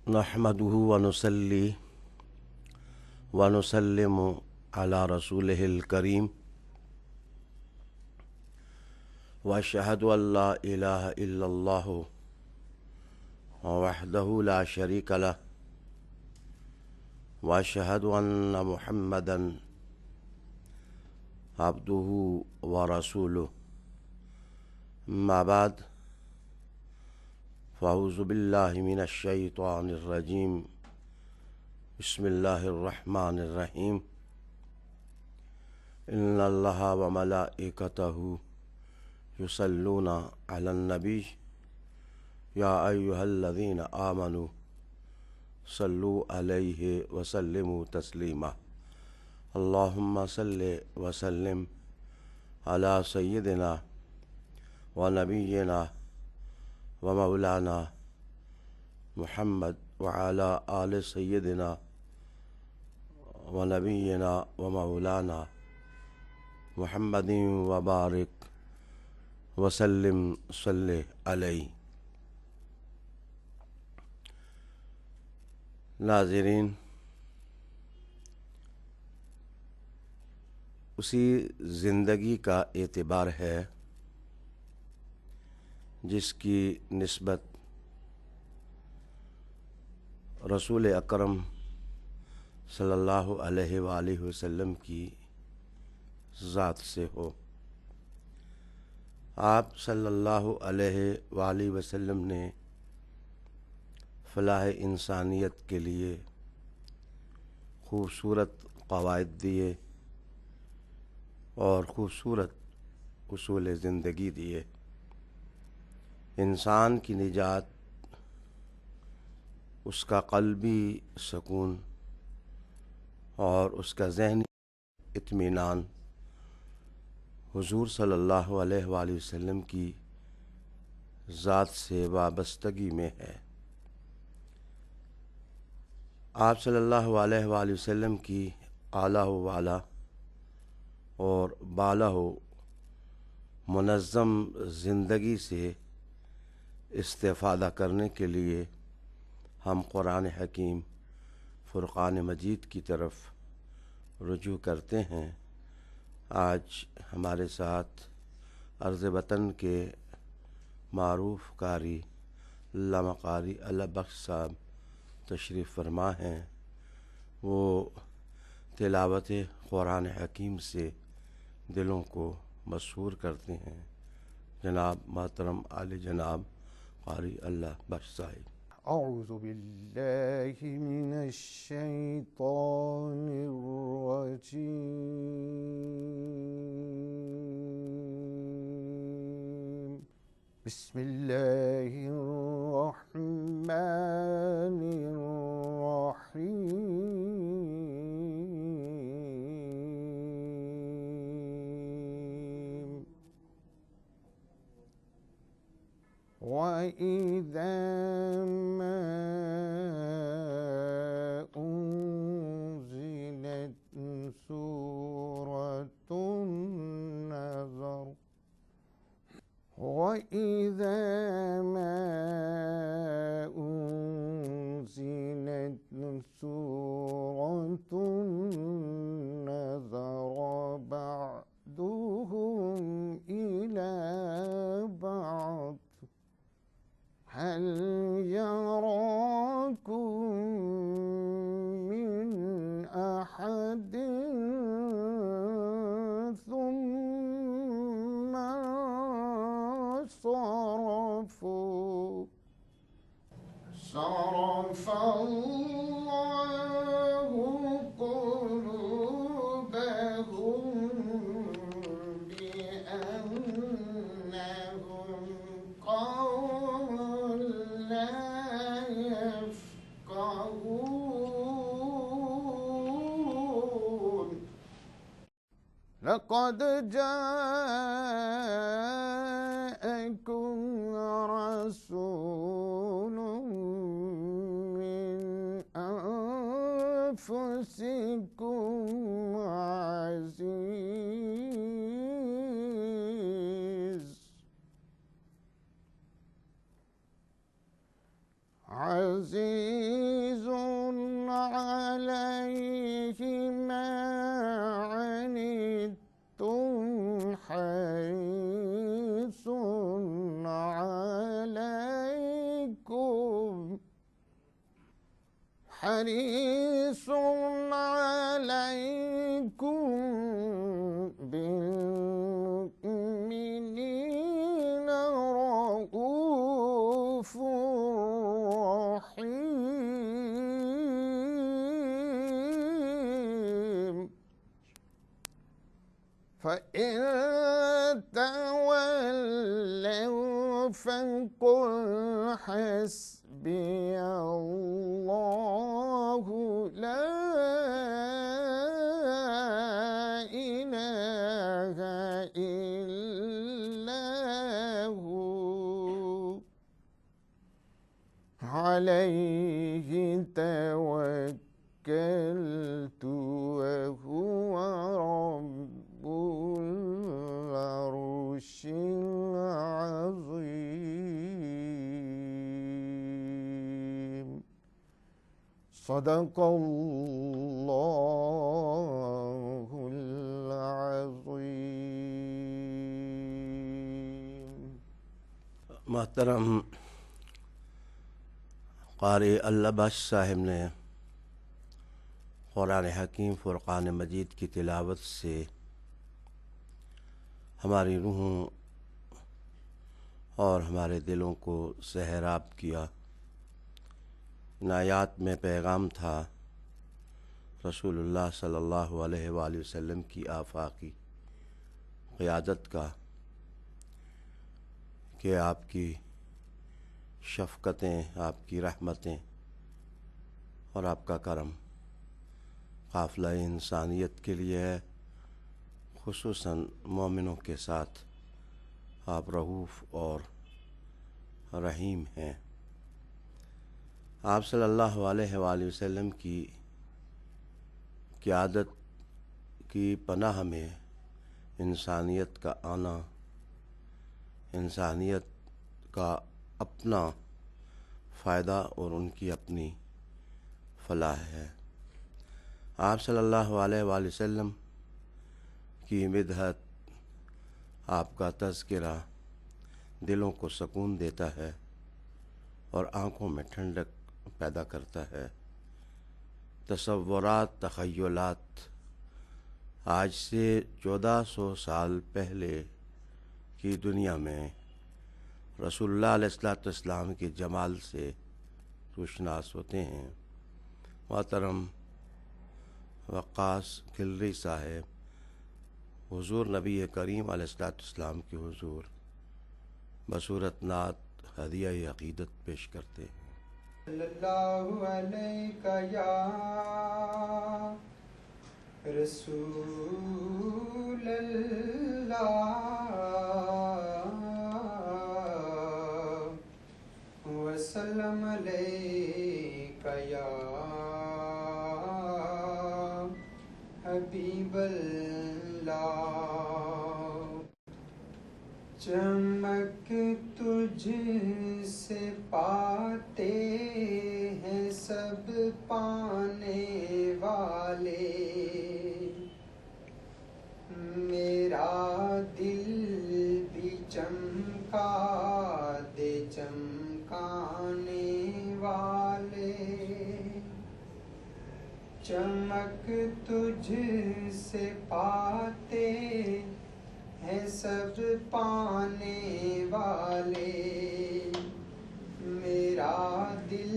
نحمده ونصلي ونسلم على رسوله الكريم وأشهد أن لا إله إلا الله وحده لا شريك له وأشهد أن محمدا عبده ورسوله أما بعد فأعوذ بالله من الشيطان الرجيم بسم الله الرحمن الرحيم إن الله وملائكته يصلون على النبي يا أيها الذين آمنوا صلوا عليه وسلموا تسليما اللهم صل وسلم على سيدنا ونبينا ومولانا محمد وعلى آل سيدنا ونبينا ومولانا محمد وبارك وسلم صلی علیہ۔ ناظرین، اسی زندگی کا اعتبار ہے جس کی نسبت رسول اکرم صلی اللہ علیہ وآلہ وسلم کی ذات سے ہو۔ آپ صلی اللہ علیہ وآلہ وسلم نے فلاح انسانیت کے لیے خوبصورت قواعد دیے اور خوبصورت اصول زندگی دیے۔ انسان کی نجات، اس کا قلبی سکون اور اس کا ذہنی اطمینان حضور صلی اللہ علیہ وآلہ وسلم کی ذات سے وابستگی میں ہے۔ آپ صلی اللہ علیہ وآلہ وسلم کی اعلیٰ و والا اور بالا و منظم زندگی سے استفادہ کرنے کے لیے ہم قرآن حکیم فرقان مجید کی طرف رجوع کرتے ہیں۔ آج ہمارے ساتھ عرض وطن کے معروف قاری علامہ قاری اللہ بخش صاحب تشریف فرما ہیں۔ وہ تلاوت قرآن حکیم سے دلوں کو مسحور کرتے ہیں۔ جناب محترم عالی جناب قاری اللہ بخش صاحب۔ اعوذ باللہ من الشیطان الرجیم، بسم اللہ الرحمن الرحیم۔ وَإِذَا مَا أُنزِلَتْ سُورَةٌ نَظَرَ بَعْضُهُمْ إِلَى بَعْضٍ هل يراكم من أحد ثم صرف الله قلوبهم بأنهم قوم لا يفقهون۔ لقد جاءكم رسول من أنفسكم عزيز فإن تولوا فقل حسبي الله لا إله إلا هو عليه توكلت وهو رب العرش العظيم. صدق الله العظيم. محترم قاری العباس صاحب نے قرآن حکیم فرقان مجید کی تلاوت سے ہماری روحوں اور ہمارے دلوں کو سحراب کیا. ان آیات میں پیغام تھا رسول اللہ صلی اللہ علیہ وآلہ وسلم کی آفاقی قیادت کا، کہ آپ کی شفقتیں، آپ کی رحمتیں اور آپ کا کرم قافلہ انسانیت کے لیے ہے، خصوصاً مومنوں کے ساتھ آپ رؤوف اور رحیم ہیں. آپ صلی اللہ علیہ وآلہ وسلم کی قیادت کی پناہ میں انسانیت کا آنا، انسانیت کا اپنا فائدہ اور ان کی اپنی فلاح ہے. آپ صلی اللہ علیہ وآلہ وسلم کی مدحت، آپ کا تذکرہ دلوں کو سکون دیتا ہے اور آنکھوں میں ٹھنڈک پیدا کرتا ہے. تصورات، تخیلات آج سے 1400 سال پہلے کی دنیا میں رسول اللہ علیہ السلام کے جمال سے روشناس ہوتے ہیں. محترم وقاص کھلری صاحب حضور نبی کریم علیہ السلام کے حضور بصورت نعت ہدیہ عقیدت پیش کرتے ہیں. صلی اللہ علیہ یا رسول اللہ وسلم علیہ یا حبیب اللہ. چمک تجھ سے پاتے ہیں سب پانے والے، میرا دل بھی چمکا دے چمکانے والے. چمک تجھ سے پاتے ہیں سب پانے والے، میرا دل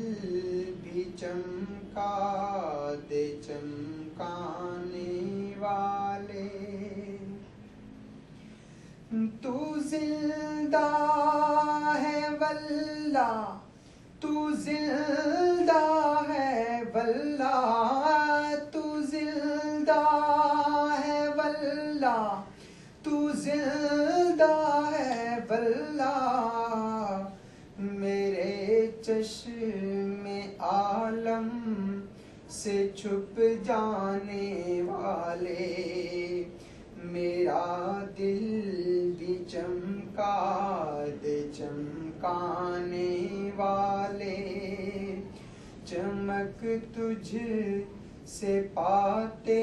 بھی چمکا دے چمکانے والے. تو زندہ ہے واللہ، تو زندہ ہے واللہ، تو زندہ ہے واللہ، تو زندہ ہے واللہ. میرے چشم عالم سے چھپ جانے والے، میرا دل بھی چمکا دے چمکانے والے. چمک تجھ سے پاتے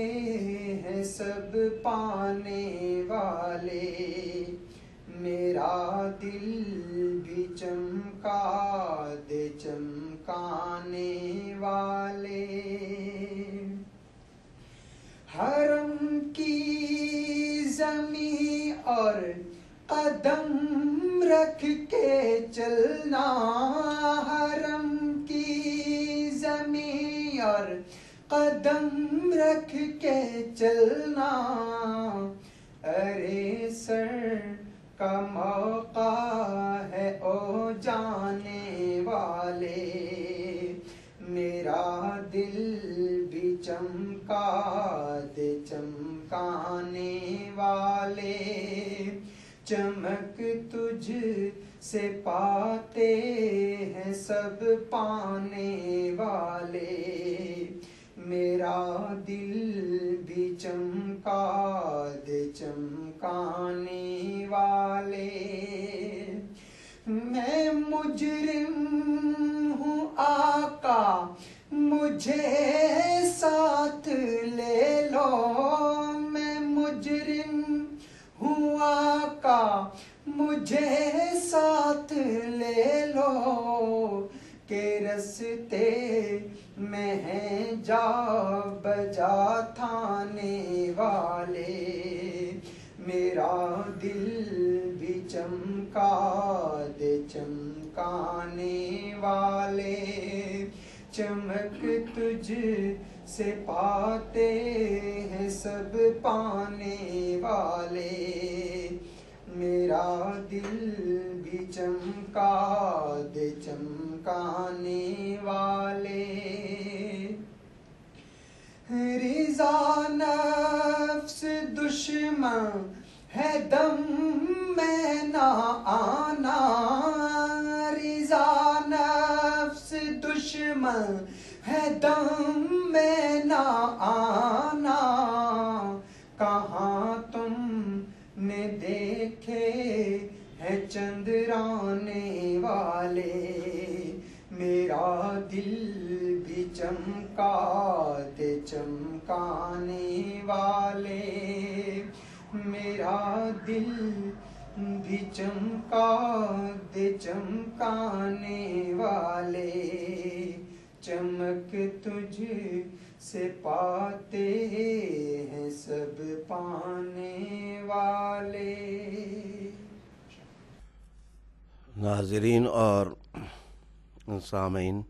ہیں سب پانے والے، میرا دل بھی چمکا دے چمکانے والے. حرم کی زمین اور قدم رکھ کے چلنا، حرم کی زمین اور قدم رکھ کے چلنا، ارے سر کا موقع ہے او جانے والے، میرا دل بھی چمکا دے چمکانے والے، چمک تجھ سے پاتے ہیں سب پانے والے، میرا دل بھی چمکا دے چمکانے والے، میں مجرم ہوں آقا مجھے ساتھ لے لو، میں مجرم ہوں آقا مجھے ساتھ لے لو، کہ رستے میں ہیں جا بجا تھانے والے، میرا دل بھی چمکا دے چمکانے والے، چمک تجھ سے پاتے ہیں سب پانے والے، میرا دل بھی چمکا دے چمکانے والے، رضا نفس دشمن ہے دم میں نہ آنا، رضا نفس دشمن ہے دم میں نہ آنا، کہاں تم نے دیکھے ہیں چندرانے والے، میرا دل بھی چمکا دے چمکانے والے، میرا دل بھی چمکا دے چمکانے والے، چمک تجھ سے پاتے ہیں سب پانے والے۔ ناظرین اور سامعین،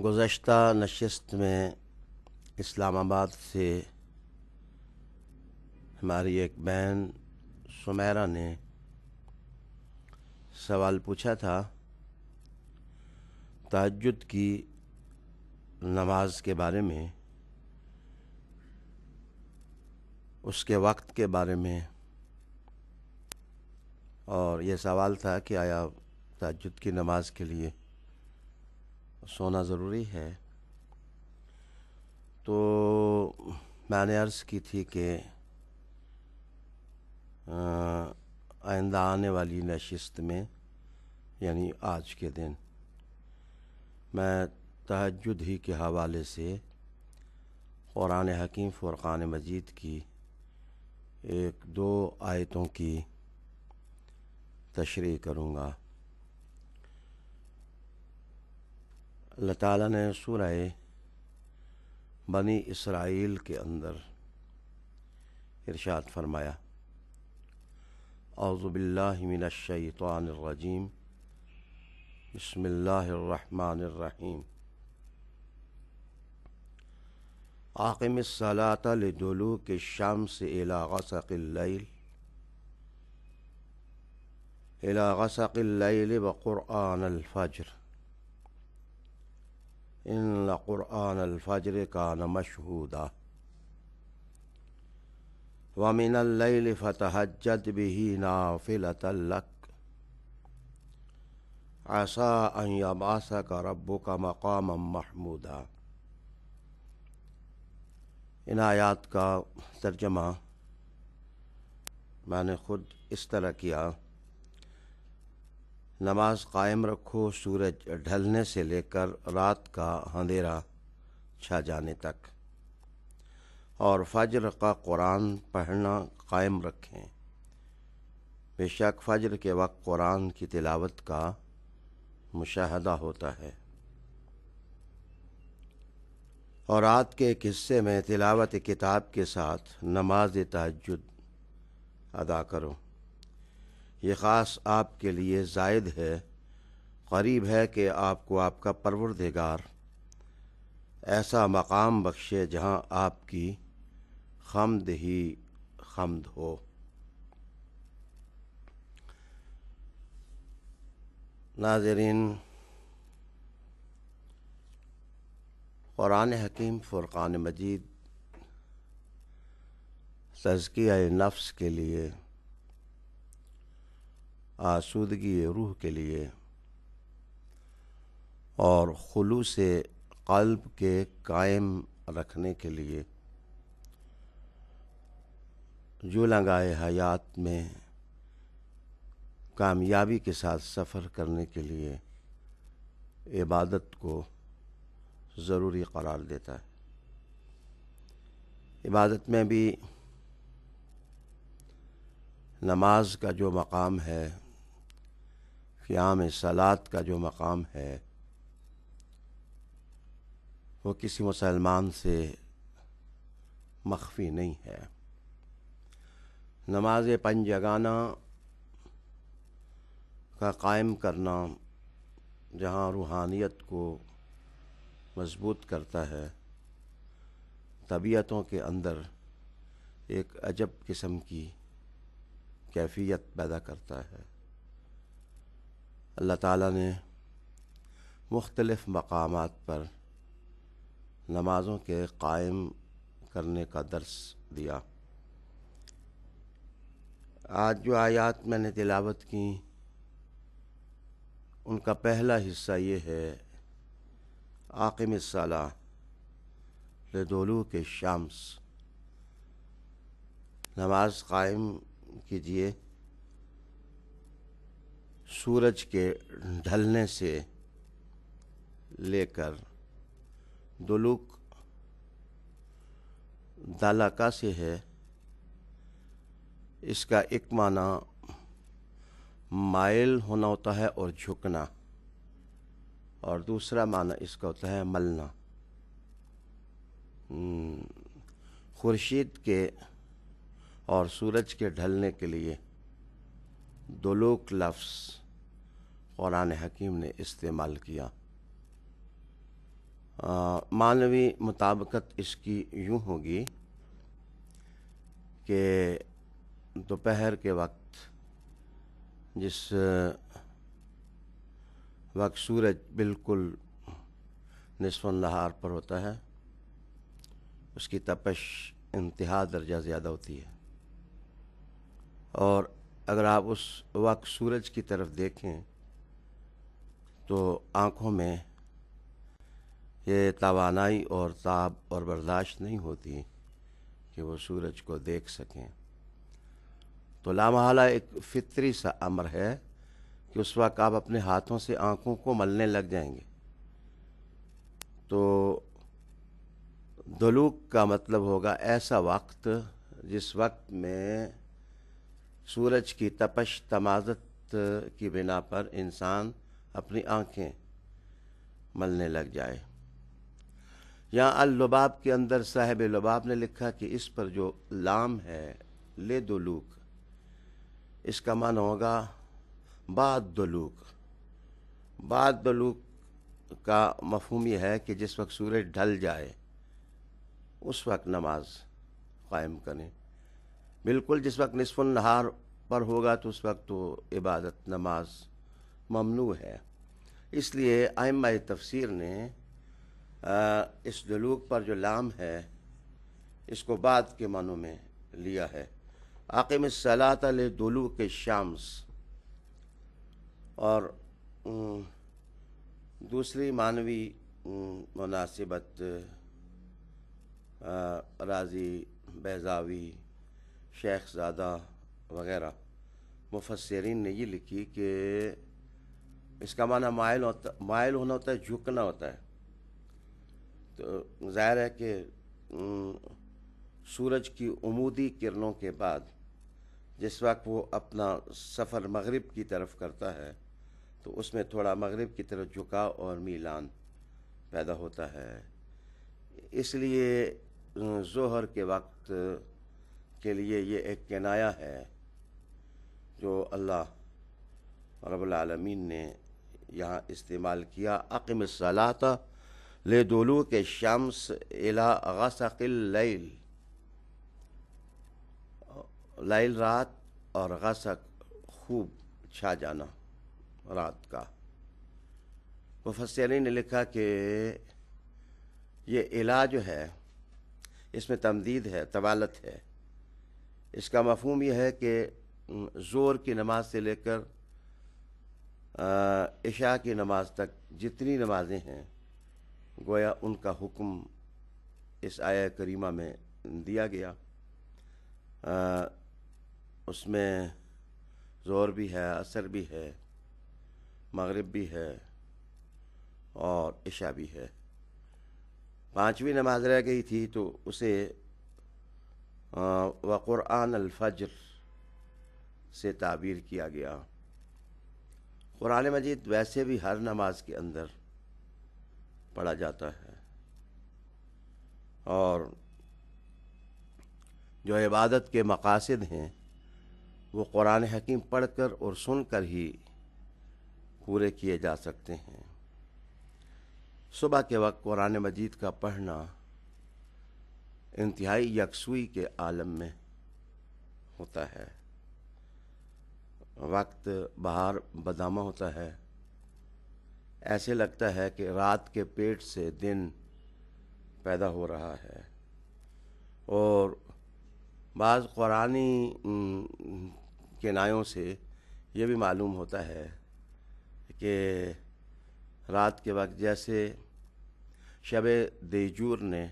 گزشتہ نشست میں اسلام آباد سے ہماری ایک بہن سمیرہ نے سوال پوچھا تھا تہجد کی نماز کے بارے میں، اس کے وقت کے بارے میں، اور یہ سوال تھا کہ آیا تہجد کی نماز کے لیے سونا ضروری ہے؟ تو میں نے عرض کی تھی کہ آئندہ آنے والی نشست میں، یعنی آج کے دن، میں تہجد ہی کے حوالے سے قرآن حکیم فرقان مجید کی ایک دو آیتوں کی تشریح کروں گا۔ اللہ تعالیٰ نے سورہ بنی اسرائیل کے اندر ارشاد فرمایا، اعوذ باللہ من الشیطان الرجیم، بسم اللہ الرحمن الرحیم، اقم الصلاۃ لدلوک الشمس إلى غسق الليل وقرآن الفجر إن قرآن الفجر كان مشهودا ومن الليل فتهجد به نافلة لك عسى أن يبعثك ربك مقاما محمودا۔ ان آیات کا ترجمہ میں نے خود اس طرح کیا، نماز قائم رکھو سورج ڈھلنے سے لے کر رات کا اندھیرا چھا جانے تک، اور فجر کا قرآن پڑھنا قائم رکھیں، بے شک فجر کے وقت قرآن کی تلاوت کا مشاہدہ ہوتا ہے، اور رات کے ایک حصے میں تلاوت کتاب کے ساتھ نماز تہجد ادا کرو، یہ خاص آپ کے لیے زائد ہے، قریب ہے کہ آپ کو آپ کا پروردگار ایسا مقام بخشے جہاں آپ کی حمد ہی حمد ہو۔ ناظرین، قرآن حکیم فرقان مجید تزکیہ نفس کے لیے، آسودگی روح کے لیے اور خلوص قلب کے قائم رکھنے کے لیے، جولنگائے حیات میں کامیابی کے ساتھ سفر کرنے کے لیے عبادت کو ضروری قرار دیتا ہے۔ عبادت میں بھی نماز کا جو مقام ہے، قیام صلاۃ کا جو مقام ہے، وہ کسی مسلمان سے مخفی نہیں ہے۔ نماز پنجگانہ کا قائم کرنا جہاں روحانیت کو مضبوط کرتا ہے، طبیعتوں کے اندر ایک عجب قسم کی کیفیت پیدا کرتا ہے۔ اللہ تعالیٰ نے مختلف مقامات پر نمازوں کے قائم کرنے کا درس دیا۔ آج جو آیات میں نے تلاوت کی، ان کا پہلا حصہ یہ ہے: اقم الصلاۃ لدلوک الشمس، نماز قائم کیجیے سورج کے ڈھلنے سے لے کر دلوک دلکا سے ہے۔ اس کا ایک معنی مائل ہونا ہوتا ہے اور جھکنا، اور دوسرا معنی اس کا ہوتا ہے ملنا۔ خورشید کے اور سورج کے ڈھلنے کے لیے دلوک لفظ قرآن حکیم نے استعمال کیا۔ معنوی مطابقت اس کی یوں ہوگی کہ دوپہر کے وقت جس وقت سورج بالکل نصف النہار پر ہوتا ہے، اس کی تپش انتہا درجہ زیادہ ہوتی ہے، اور اگر آپ اس وقت سورج کی طرف دیکھیں تو آنکھوں میں یہ توانائی اور تاب اور برداشت نہیں ہوتی کہ وہ سورج کو دیکھ سکیں۔ تو لامحالہ ایک فطری سا امر ہے کہ اس وقت آپ اپنے ہاتھوں سے آنکھوں کو ملنے لگ جائیں گے۔ تو دلوک کا مطلب ہوگا ایسا وقت جس وقت میں سورج کی تپش تمازت کی بنا پر انسان اپنی آنکھیں ملنے لگ جائے۔ یہاں اللباب کے اندر صاحب لباب نے لکھا کہ اس پر جو لام ہے لے دلوک، اس کا معنی ہوگا بعد دلوک۔ بعد دلوک کا مفہوم یہ ہے کہ جس وقت سورج ڈھل جائے اس وقت نماز قائم کریں۔ بالکل جس وقت نصف النہار پر ہوگا تو اس وقت تو عبادت نماز ممنوع ہے۔ اس لیے ائمہ تفسیر نے اس دلوک پر جو لام ہے اس کو بعد کے معنوں میں لیا ہے۔ اقم الصلاۃ لدلوک الشمس، اور دوسری معنوی مناسبت رازی، بیضاوی، شیخ زادہ وغیرہ مفسرین نے یہ لکھی کہ اس کا معنی مائل ہونا ہوتا ہے، جھکنا ہوتا ہے۔ تو ظاہر ہے کہ سورج کی عمودی کرنوں کے بعد جس وقت وہ اپنا سفر مغرب کی طرف کرتا ہے تو اس میں تھوڑا مغرب کی طرف جھکاؤ اور میلان پیدا ہوتا ہے۔ اس لیے ظہر کے وقت کے لیے یہ ایک کنایہ ہے جو اللہ رب العالمین نے یہاں استعمال کیا۔ اقم الصلاۃ لدلوک الشمس الی غسق اللیل، لیل رات اور غسق خوب چھا جانا رات کا۔ مفسرین نے لکھا کہ یہ الہ جو ہے اس میں تمدید ہے، طوالت ہے۔ اس کا مفہوم یہ ہے کہ ظہر کی نماز سے لے کر عشاء کی نماز تک جتنی نمازیں ہیں گویا ان کا حکم اس آیہ کریمہ میں دیا گیا۔ اس میں ظہر بھی ہے، عصر بھی ہے، مغرب بھی ہے اور عشاء بھی ہے۔ پانچویں نماز رہ گئی تھی تو اسے وقرآن الفجر سے تعبیر کیا گیا۔ قرآن مجید ویسے بھی ہر نماز کے اندر پڑھا جاتا ہے، اور جو عبادت کے مقاصد ہیں وہ قرآن حکیم پڑھ کر اور سن کر ہی پورے کیے جا سکتے ہیں۔ صبح کے وقت قرآن مجید کا پڑھنا انتہائی یکسوئی کے عالم میں ہوتا ہے۔ وقت باہر بدامہ ہوتا ہے، ایسے لگتا ہے کہ رات کے پیٹ سے دن پیدا ہو رہا ہے، اور بعض قرآنی کنایوں سے یہ بھی معلوم ہوتا ہے کہ رات کے وقت جیسے شب دیجور نے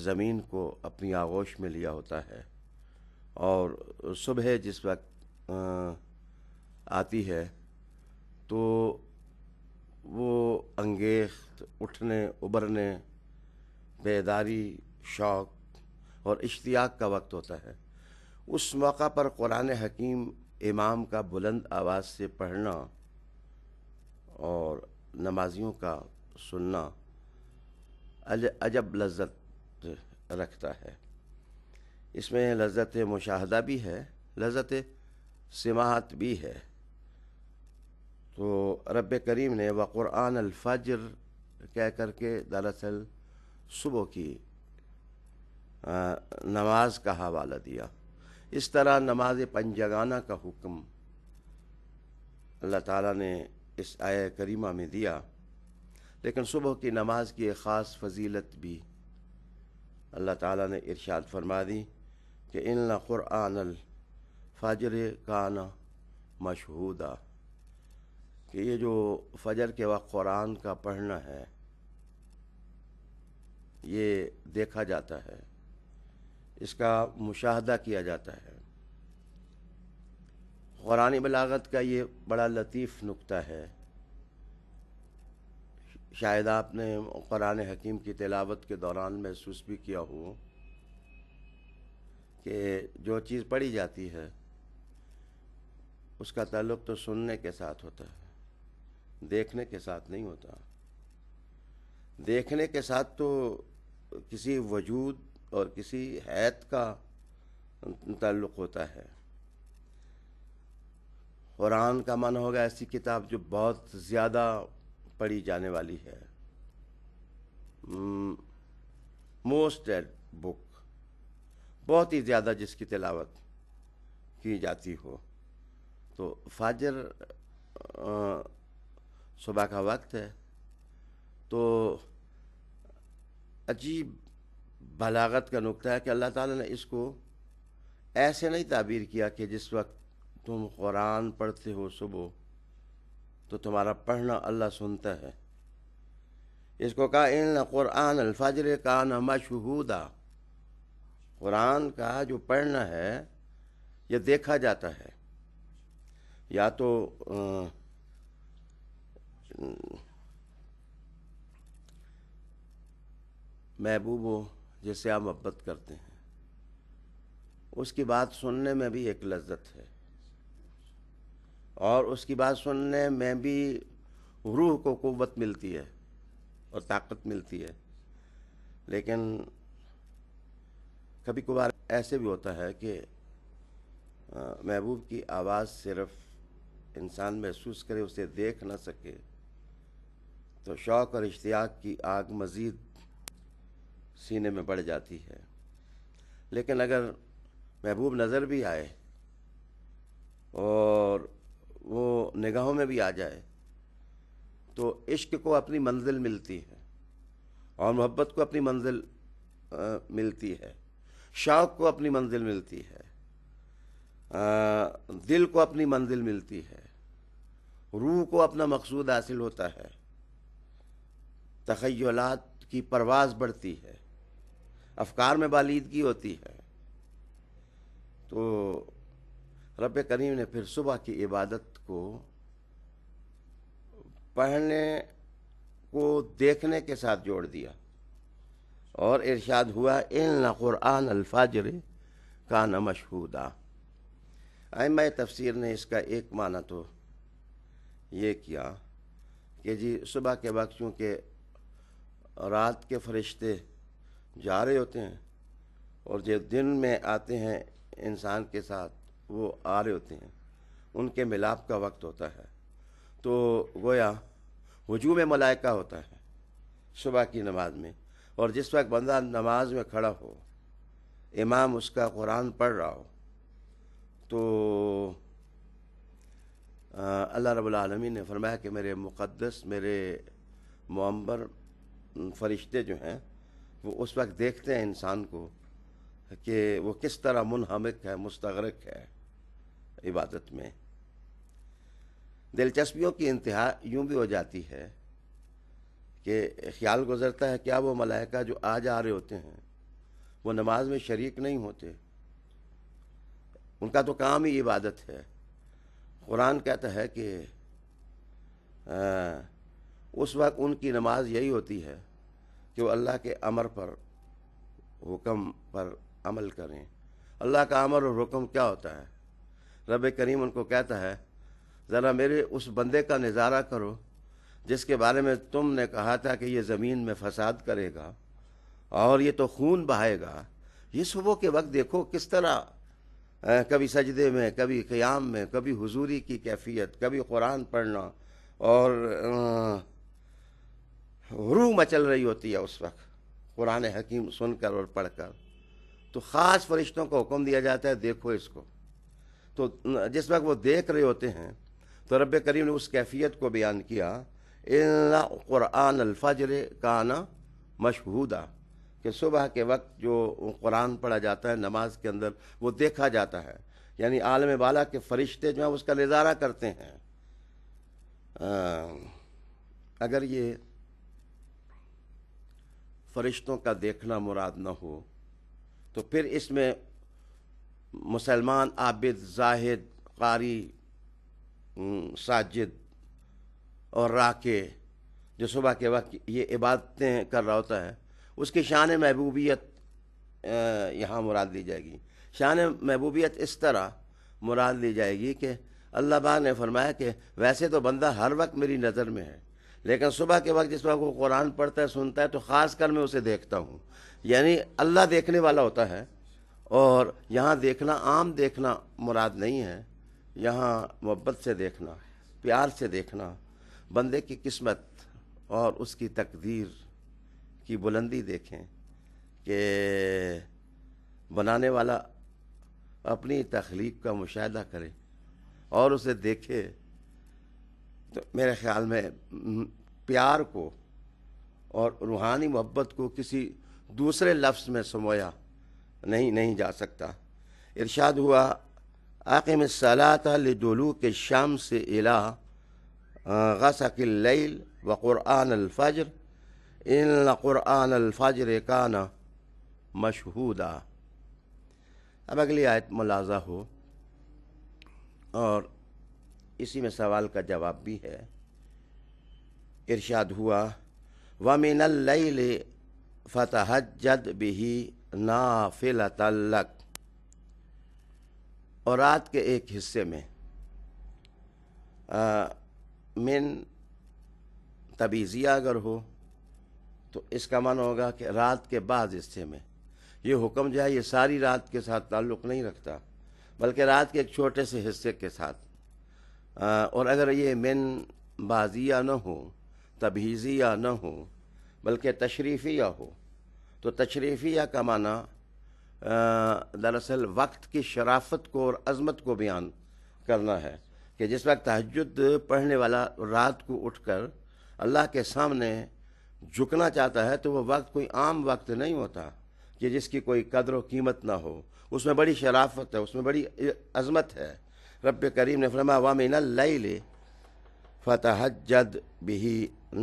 زمین کو اپنی آغوش میں لیا ہوتا ہے، اور صبح جس وقت آتی ہے تو وہ انگیخت، اٹھنے ابھرنے، بیداری، شوق اور اشتیاق کا وقت ہوتا ہے۔ اس موقع پر قرآن حکیم امام کا بلند آواز سے پڑھنا اور نمازیوں کا سننا عجب لذت رکھتا ہے۔ اس میں لذت مشاہدہ بھی ہے، لذت سماعت بھی ہے۔ تو رب کریم نے وقرآن الفجر کہہ کر کے دراصل صبح کی نماز کا حوالہ دیا۔ اس طرح نماز پنجگانہ کا حکم اللہ تعالیٰ نے اس آیہ کریمہ میں دیا، لیکن صبح کی نماز کی ایک خاص فضیلت بھی اللہ تعالیٰ نے ارشاد فرما دی کہ ان قرآن الفجر کان مشہودا، کہ یہ جو فجر کے وقت قرآن کا پڑھنا ہے یہ دیکھا جاتا ہے، اس کا مشاہدہ کیا جاتا ہے۔ قرآنی بلاغت کا یہ بڑا لطیف نکتہ ہے۔ شاید آپ نے قرآن حکیم کی تلاوت کے دوران محسوس بھی کیا ہو کہ جو چیز پڑھی جاتی ہے اس کا تعلق تو سننے کے ساتھ ہوتا ہے، دیکھنے کے ساتھ نہیں ہوتا۔ دیکھنے کے ساتھ تو کسی وجود اور کسی حیت کا تعلق ہوتا ہے۔ قرآن کا معنی ہوگا ایسی کتاب جو بہت زیادہ پڑھی جانے والی ہے، موسٹ بک، بہت ہی زیادہ جس کی تلاوت کی جاتی ہو۔ تو فجر صبح کا وقت ہے، تو عجیب بلاغت کا نکتہ ہے کہ اللہ تعالیٰ نے اس کو ایسے نہیں تعبیر کیا کہ جس وقت تم قرآن پڑھتے ہو صبح تو تمہارا پڑھنا اللہ سنتا ہے۔ اس کو کہا ان قرآن الفجر کان مشہودا، قرآن کا جو پڑھنا ہے یہ دیکھا جاتا ہے، یا تو محبوب ہو جس سے آپ محبت کرتے ہیں، اس کی بات سننے میں بھی ایک لذت ہے، اور اس کی بات سننے میں بھی روح کو قوت ملتی ہے اور طاقت ملتی ہے۔ لیکن کبھی کبھار ایسے بھی ہوتا ہے کہ محبوب کی آواز صرف انسان محسوس کرے، اسے دیکھ نہ سکے، تو شوق اور اشتیاق کی آگ مزید سینے میں بڑھ جاتی ہے۔ لیکن اگر محبوب نظر بھی آئے اور وہ نگاہوں میں بھی آ جائے تو عشق کو اپنی منزل ملتی ہے اور محبت کو اپنی منزل ملتی ہے، شوق کو اپنی منزل ملتی ہے، دل کو اپنی منزل ملتی ہے، روح کو اپنا مقصود حاصل ہوتا ہے، تخیلات کی پرواز بڑھتی ہے، افکار میں بالیدگی ہوتی ہے۔ تو رب کریم نے پھر صبح کی عبادت کو پڑھنے کو دیکھنے کے ساتھ جوڑ دیا اور ارشاد ہوا ان قرآن الفجر کان مشہودا۔ ائمہ تفسیر نے اس کا ایک معنی تو یہ کیا کہ جی صبح کے وقت چونکہ رات کے فرشتے جا رہے ہوتے ہیں اور جو دن میں آتے ہیں انسان کے ساتھ وہ آ رہے ہوتے ہیں، ان کے ملاپ کا وقت ہوتا ہے، تو گویا ہجوم ملائکہ ہوتا ہے صبح کی نماز میں، اور جس وقت بندہ نماز میں کھڑا ہو، امام اس کا قرآن پڑھ رہا ہو، تو اللہ رب العالمین نے فرمایا کہ میرے مقدس، میرے معمر فرشتے جو ہیں وہ اس وقت دیکھتے ہیں انسان کو کہ وہ کس طرح منہمک ہے، مستغرق ہے عبادت میں۔ دلچسپیوں کی انتہا یوں بھی ہو جاتی ہے کہ خیال گزرتا ہے کیا وہ ملائکہ جو آ جا رہے ہوتے ہیں وہ نماز میں شریک نہیں ہوتے؟ ان کا تو کام ہی عبادت ہے۔ قرآن کہتا ہے کہ اس وقت ان کی نماز یہی ہوتی ہے کہ وہ اللہ کے امر پر، حکم پر عمل کریں۔ اللہ کا امر اور حکم کیا ہوتا ہے؟ رب کریم ان کو کہتا ہے ذرا میرے اس بندے کا نظارہ کرو جس کے بارے میں تم نے کہا تھا کہ یہ زمین میں فساد کرے گا اور یہ تو خون بہائے گا، یہ صبح کے وقت دیکھو کس طرح کبھی سجدے میں، کبھی قیام میں، کبھی حضوری کی کیفیت، کبھی قرآن پڑھنا، اور روح مچل رہی ہوتی ہے اس وقت قرآن حکیم سن کر اور پڑھ کر۔ تو خاص فرشتوں کو حکم دیا جاتا ہے دیکھو اس کو، تو جس وقت وہ دیکھ رہے ہوتے ہیں تو رب کریم نے اس کیفیت کو بیان کیا ان قرآن الفجر کان مشہودا، کہ صبح کے وقت جو قرآن پڑھا جاتا ہے نماز کے اندر وہ دیکھا جاتا ہے، یعنی عالم بالا کے فرشتے جو ہیں اس کا نظارہ کرتے ہیں۔ اگر یہ فرشتوں کا دیکھنا مراد نہ ہو تو پھر اس میں مسلمان عابد، زاہد، قاری، ساجد اور راکع جو صبح کے وقت یہ عبادتیں کر رہا ہوتا ہے اس کی شان محبوبیت یہاں مراد لی جائے گی۔ شان محبوبیت اس طرح مراد لی جائے گی کہ اللہ پاک نے فرمایا کہ ویسے تو بندہ ہر وقت میری نظر میں ہے، لیکن صبح کے وقت جس وقت وہ قرآن پڑھتا ہے، سنتا ہے، تو خاص کر میں اسے دیکھتا ہوں۔ یعنی اللہ دیکھنے والا ہوتا ہے، اور یہاں دیکھنا عام دیکھنا مراد نہیں ہے، یہاں محبت سے دیکھنا، پیار سے دیکھنا، بندے کی قسمت اور اس کی تقدیر کی بلندی دیکھیں کہ بنانے والا اپنی تخلیق کا مشاہدہ کرے اور اسے دیکھے۔ تو میرے خیال میں پیار کو اور روحانی محبت کو کسی دوسرے لفظ میں سمویا نہیں جا سکتا۔ ارشاد ہوا اقم الصلاۃ لدلوک الشمس الی غسق اللیل وقرآن الفجر ان قرآن الفجر کان مشہودا۔ اب اگلی آیت ملاحظہ ہو، اور اسی میں سوال کا جواب بھی ہے۔ ارشاد ہوا وَمِنَ اللَّيْلِ فَتَہَجَّدْ بِهِ نَافِلَةً لَكَ، اور رات کے ایک حصے میں، من تبیزیہ اگر ہو تو اس کا معنی ہوگا کہ رات کے بعض حصے میں۔ یہ حکم جو ہے یہ ساری رات کے ساتھ تعلق نہیں رکھتا بلکہ رات کے ایک چھوٹے سے حصے کے ساتھ۔ اور اگر یہ من بازیہ نہ ہو، تبیزیہ نہ ہو، بلکہ تشریفیہ ہو، تو تشریفیہ کا معنی دراصل وقت کی شرافت کو اور عظمت کو بیان کرنا ہے کہ جس وقت تہجد پڑھنے والا رات کو اٹھ کر اللہ کے سامنے جھکنا چاہتا ہے تو وہ وقت کوئی عام وقت نہیں ہوتا کہ جس کی کوئی قدر و قیمت نہ ہو. اس میں بڑی شرافت ہے، اس میں بڑی عظمت ہے. رب کریم نے فرمایا وَمِنَ اللَّيْلِ فَتَہَجَّدْ بِهِ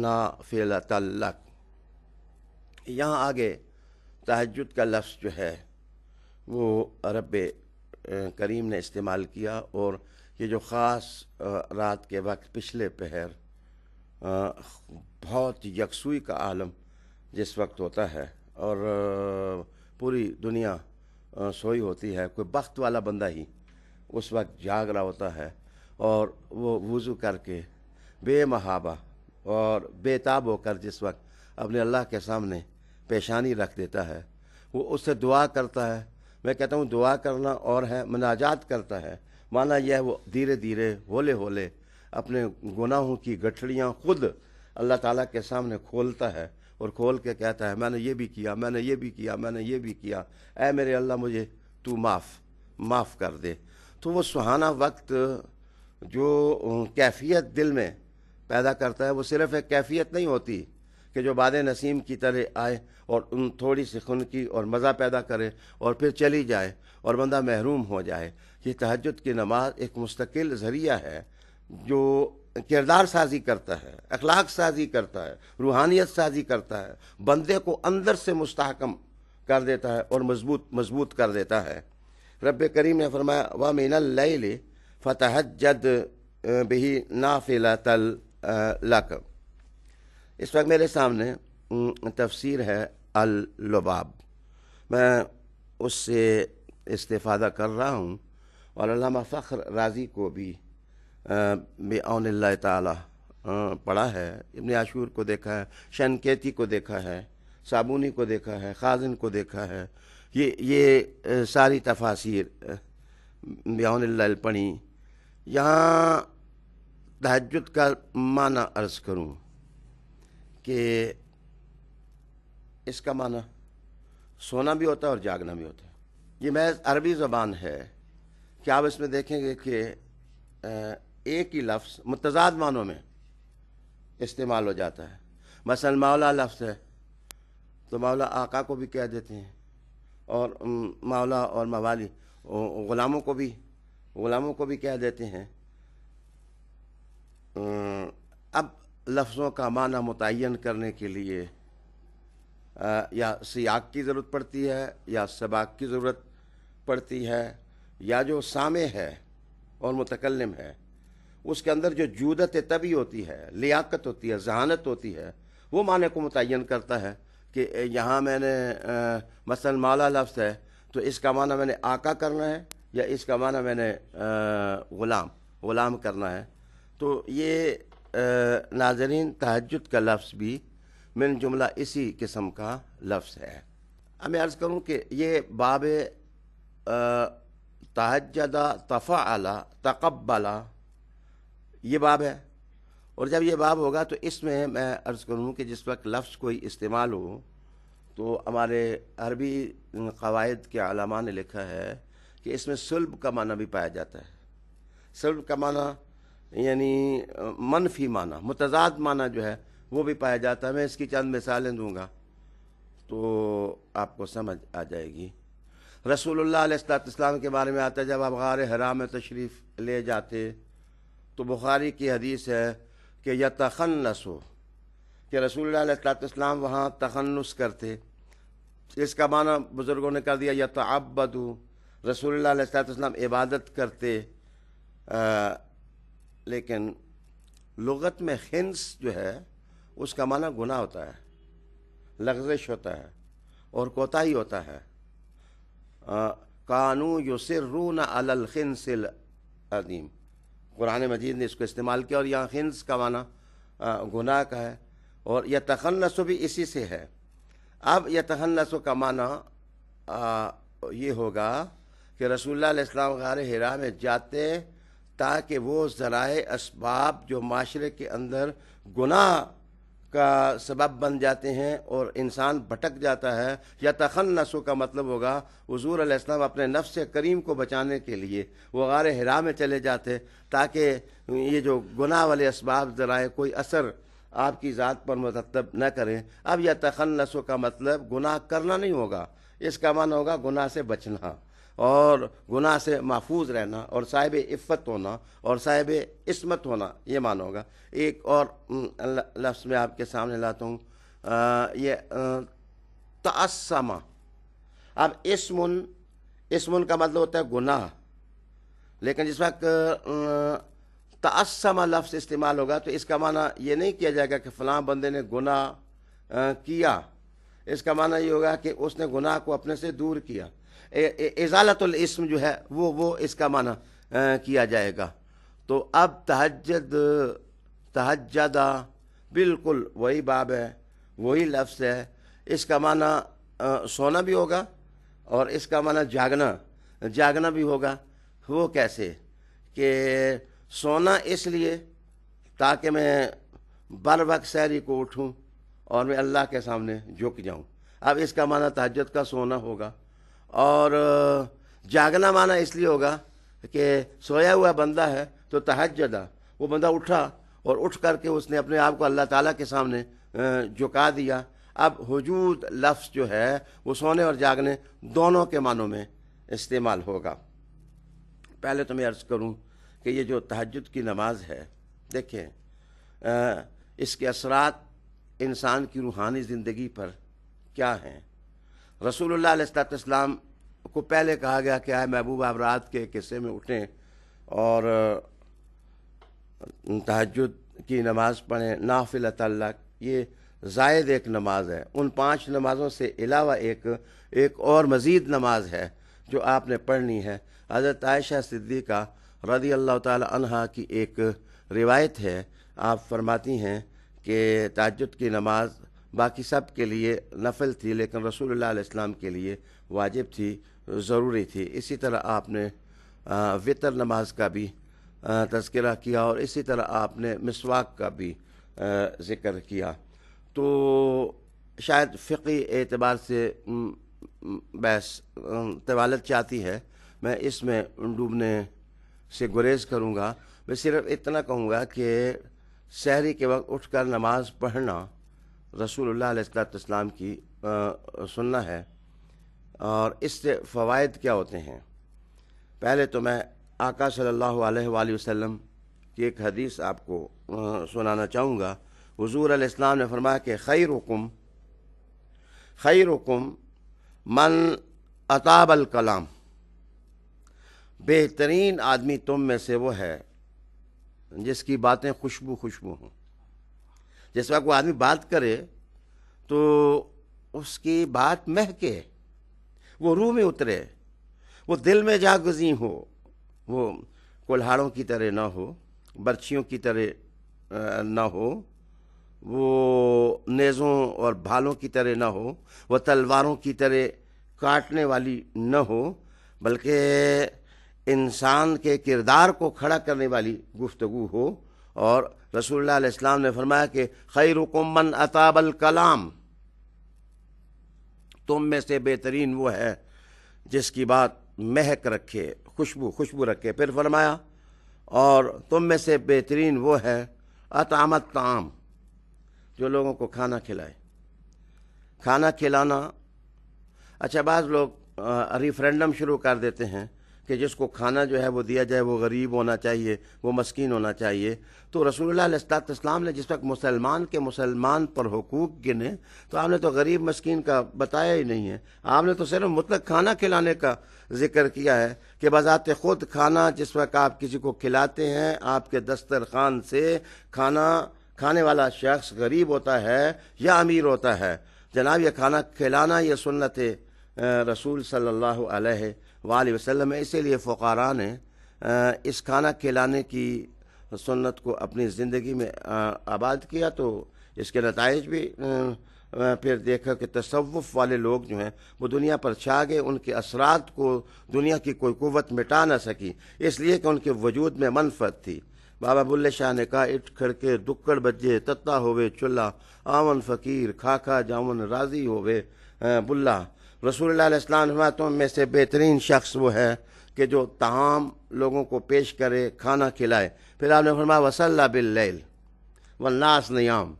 نَافِلَةً لَكَ. یہاں آگے تہجد کا لفظ جو ہے وہ رب کریم نے استعمال کیا، اور یہ جو خاص رات کے وقت پچھلے پہر بہت یکسوئی کا عالم جس وقت ہوتا ہے اور پوری دنیا سوئی ہوتی ہے، کوئی بخت والا بندہ ہی اس وقت جاگ رہا ہوتا ہے، اور وہ وضو کر کے بے محابہ اور بے تاب ہو کر جس وقت اپنے اللہ کے سامنے پیشانی رکھ دیتا ہے، وہ اس سے دعا کرتا ہے. میں کہتا ہوں دعا کرنا اور ہے مناجات کرتا ہے. مانا یہ ہے وہ دھیرے دھیرے ہولے ہولے اپنے گناہوں کی گٹھڑیاں خود اللہ تعالیٰ کے سامنے کھولتا ہے، اور کھول کے کہتا ہے میں نے یہ بھی کیا، میں نے یہ بھی کیا، میں نے یہ بھی کیا، اے میرے اللہ مجھے تو معاف کر دے. تو وہ سہانا وقت جو کیفیت دل میں پیدا کرتا ہے وہ صرف ایک کیفیت نہیں ہوتی کہ جو باد نسیم کی طرح آئے اور ان تھوڑی سی خنکی اور مزہ پیدا کرے اور پھر چلی جائے اور بندہ محروم ہو جائے. یہ تہجد کی نماز ایک مستقل ذریعہ ہے جو کردار سازی کرتا ہے، اخلاق سازی کرتا ہے، روحانیت سازی کرتا ہے، بندے کو اندر سے مستحکم کر دیتا ہے اور مضبوط کر دیتا ہے. رب کریم نے فرمایا وَمِنَ اللَّيْلِ فَتَہَجَّدْ بِهِ نَافِلَةً لَكَ. اس وقت میرے سامنے تفسیر ہے اللباب، میں اس سے استفادہ کر رہا ہوں، اور علامہ فخر رازی کو بھی بعون اللہ تعالی پڑھا ہے. ابن عاشور کو دیکھا ہے، شنکیتی کو دیکھا ہے، صابونی کو دیکھا ہے، خازن کو دیکھا ہے. یہ ساری تفاسیر بعون اللہ پڑھی. یہاں تہجد کا معنی عرض کروں کہ اس کا معنی سونا بھی ہوتا ہے اور جاگنا بھی ہوتا ہے. یہ محض عربی زبان ہے کہ آپ اس میں دیکھیں گے کہ ایک ہی لفظ متضاد معنوں میں استعمال ہو جاتا ہے. مثلا مولا لفظ ہے تو مولا آقا کو بھی کہہ دیتے ہیں، اور مولا اور موالی غلاموں کو بھی کہہ دیتے ہیں. اب لفظوں کا معنی متعین کرنے کے لیے یا سیاق کی ضرورت پڑتی ہے یا سباق کی ضرورت پڑتی ہے، یا جو سامع ہے اور متکلم ہے اس کے اندر جو جودت طبی ہوتی ہے، لیاقت ہوتی ہے، ذہانت ہوتی ہے، وہ معنی کو متعین کرتا ہے کہ یہاں میں نے مثلا مولا لفظ ہے تو اس کا معنی میں نے آقا کرنا ہے یا اس کا معنی میں نے غلام کرنا ہے. تو یہ ناظرین تہجد کا لفظ بھی من جملہ اسی قسم کا لفظ ہے. اب میں عرض کروں کہ یہ باب تہجد تفعل تقبل یہ باب ہے، اور جب یہ باب ہوگا تو اس میں عرض کروں کہ جس وقت لفظ کوئی استعمال ہو تو ہمارے عربی قواعد کے علماء نے لکھا ہے کہ اس میں سلب کا معنی بھی پایا جاتا ہے. سلب کا معنی یعنی منفی معنی، متضاد معنی جو ہے وہ بھی پایا جاتا ہے. میں اس کی چند مثالیں دوں گا تو آپ کو سمجھ آ جائے گی. رسول اللہ علیہ السلام کے بارے میں آتا ہے جب آپ غار حرا میں تشریف لے جاتے تو بخاری کی حدیث ہے کہ یتخنسو، کہ رسول اللہ علیہ السلام وہاں تخنس کرتے. اس کا معنی بزرگوں نے کر دیا یتعبدو، رسول اللہ علیہ السلام عبادت کرتے. لیکن لغت میں خنس جو ہے اس کا معنی گناہ ہوتا ہے، لغزش ہوتا ہے اور کوتاہی ہوتا ہے. کانو یسرون علی الخنس العظیم، قرآن مجید نے اس کو استعمال کیا، اور یہاں خنس کا معنی گناہ کا ہے، اور یہ تخنس بھی اسی سے ہے. اب یہ تخنس کا معنی یہ ہوگا کہ رسول اللہ علیہ السلام غار حرا میں جاتے تاکہ وہ ذرائع اسباب جو معاشرے کے اندر گناہ کا سبب بن جاتے ہیں اور انسان بھٹک جاتا ہے. یا تخنسو کا مطلب ہوگا حضور علیہ السلام اپنے نفس کریم کو بچانے کے لیے وہ غار حرا میں چلے جاتے تاکہ یہ جو گناہ والے اسباب ذرائع کوئی اثر آپ کی ذات پر مرتب نہ کریں. اب یا تخنسو کا مطلب گناہ کرنا نہیں ہوگا، اس کا معنی ہوگا گناہ سے بچنا اور گناہ سے محفوظ رہنا اور صاحب عفت ہونا اور صاحب عصمت ہونا، یہ معنی ہوگا. ایک اور لفظ میں آپ کے سامنے لاتا ہوں، یہ تعصمہ. اب اسمن کا مطلب ہوتا ہے گناہ، لیکن جس وقت تعصمہ لفظ استعمال ہوگا تو اس کا معنی یہ نہیں کیا جائے گا کہ فلاں بندے نے گناہ کیا. اس کا معنی یہ ہوگا کہ اس نے گناہ کو اپنے سے دور کیا. ازالت الاسم جو ہے وہ اس کا معنی کیا جائے گا. تو اب تہجدہ بالکل وہی باب ہے، وہی لفظ ہے. اس کا معنی سونا بھی ہوگا اور اس کا معنی جاگنا بھی ہوگا. وہ کیسے کہ سونا اس لیے تاکہ میں بر وقت سحری کو اٹھوں اور میں اللہ کے سامنے جھک جاؤں. اب اس کا معنی تہجد کا سونا ہوگا. اور جاگنا معنی اس لیے ہوگا کہ سویا ہوا بندہ ہے تو تہجدہ، وہ بندہ اٹھا اور اٹھ کر کے اس نے اپنے آپ کو اللہ تعالیٰ کے سامنے جھکا دیا. اب حجود لفظ جو ہے وہ سونے اور جاگنے دونوں کے معنوں میں استعمال ہوگا. پہلے تو میں عرض کروں کہ یہ جو تہجد کی نماز ہے، دیکھیں اس کے اثرات انسان کی روحانی زندگی پر کیا ہیں. رسول اللہ علیہ السلام کو پہلے کہا گیا کہ اے محبوب آپ رات کے حصے میں اٹھیں اور تہجد کی نماز پڑھیں. نافلۃ اللہ، یہ زائد ایک نماز ہے. ان 5 نمازوں سے علاوہ ایک اور مزید نماز ہے جو آپ نے پڑھنی ہے. حضرت عائشہ صدیقہ رضی اللہ تعالی عنہا کی ایک روایت ہے. آپ فرماتی ہیں کہ تہجد کی نماز باقی سب کے لیے نفل تھی لیکن رسول اللہ علیہ السلام کے لیے واجب تھی، ضروری تھی. اسی طرح آپ نے وطر نماز کا بھی تذکرہ کیا اور اسی طرح آپ نے مسواک کا بھی ذکر کیا. تو شاید فقہی اعتبار سے بحث طوالت چاہتی ہے، میں اس میں ڈوبنے سے گریز کروں گا. میں صرف اتنا کہوں گا کہ سحری کے وقت اٹھ کر نماز پڑھنا رسول اللہ علیہ السلام کی سننا ہے. اور اس سے فوائد کیا ہوتے ہیں؟ پہلے تو میں آقا صلی اللہ علیہ وآلہ وسلم کی ایک حدیث آپ کو سنانا چاہوں گا. حضور علیہ السلام نے فرمایا کہ خیرکم من اطاب الکلام، بہترین آدمی تم میں سے وہ ہے جس کی باتیں خوشبو ہوں. جس وقت وہ آدمی بات کرے تو اس کی بات مہکے، وہ روح میں اترے، وہ دل میں جا گزین ہو، وہ کلہاڑوں کی طرح نہ ہو، برچھیوں کی طرح نہ ہو، وہ نیزوں اور بھالوں کی طرح نہ ہو، وہ تلواروں کی طرح کاٹنے والی نہ ہو، بلکہ انسان کے کردار کو کھڑا کرنے والی گفتگو ہو. اور رسول اللہ علیہ السلام نے فرمایا کہ خیرکم من اطاب الکلام، تم میں سے بہترین وہ ہے جس کی بات مہک رکھے، خوشبو رکھے. پھر فرمایا اور تم میں سے بہترین وہ ہے اطعم الطعام، جو لوگوں کو کھانا کھلائے. کھانا کھلانا، اچھا بعض لوگ ریفرینڈم شروع کر دیتے ہیں کہ جس کو کھانا جو ہے وہ دیا جائے وہ غریب ہونا چاہیے، وہ مسکین ہونا چاہیے. تو رسول اللہ علیہ السلام نے جس وقت مسلمان پر حقوق گنے تو آپ نے تو غریب مسکین کا بتایا ہی نہیں ہے. آپ نے تو صرف مطلق کھانا کھلانے کا ذکر کیا ہے کہ بذات خود کھانا جس وقت آپ کسی کو کھلاتے ہیں، آپ کے دسترخوان سے کھانا کھانے والا شخص غریب ہوتا ہے یا امیر ہوتا ہے. جناب یہ کھانا کھلانا یہ سنت رسول صلی اللہ علیہ وآلہ وسلم ہے. اسی لیے فقراء نے اس کھانا کھلانے کی سنت کو اپنی زندگی میں آباد کیا. تو اس کے نتائج بھی پھر دیکھا کہ تصوف والے لوگ جو ہیں وہ دنیا پر چھا گئے. ان کے اثرات کو دنیا کی کوئی قوت مٹا نہ سکی، اس لیے کہ ان کے وجود میں منفعت تھی. بابا بلے شاہ نے کہا اٹھ کھڑکے دکڑ بجے تتا ہوئے چلا آمن فقیر کھا کھا جامن راضی ہوئے بلا۔ رسول اللہ علیہ السلام نے فرمایا تم میں سے بہترین شخص وہ ہے کہ جو طعام لوگوں کو پیش کرے، کھانا کھلائے۔ پھر آپ نے فرمایا وصلی باللیل والناس نیام،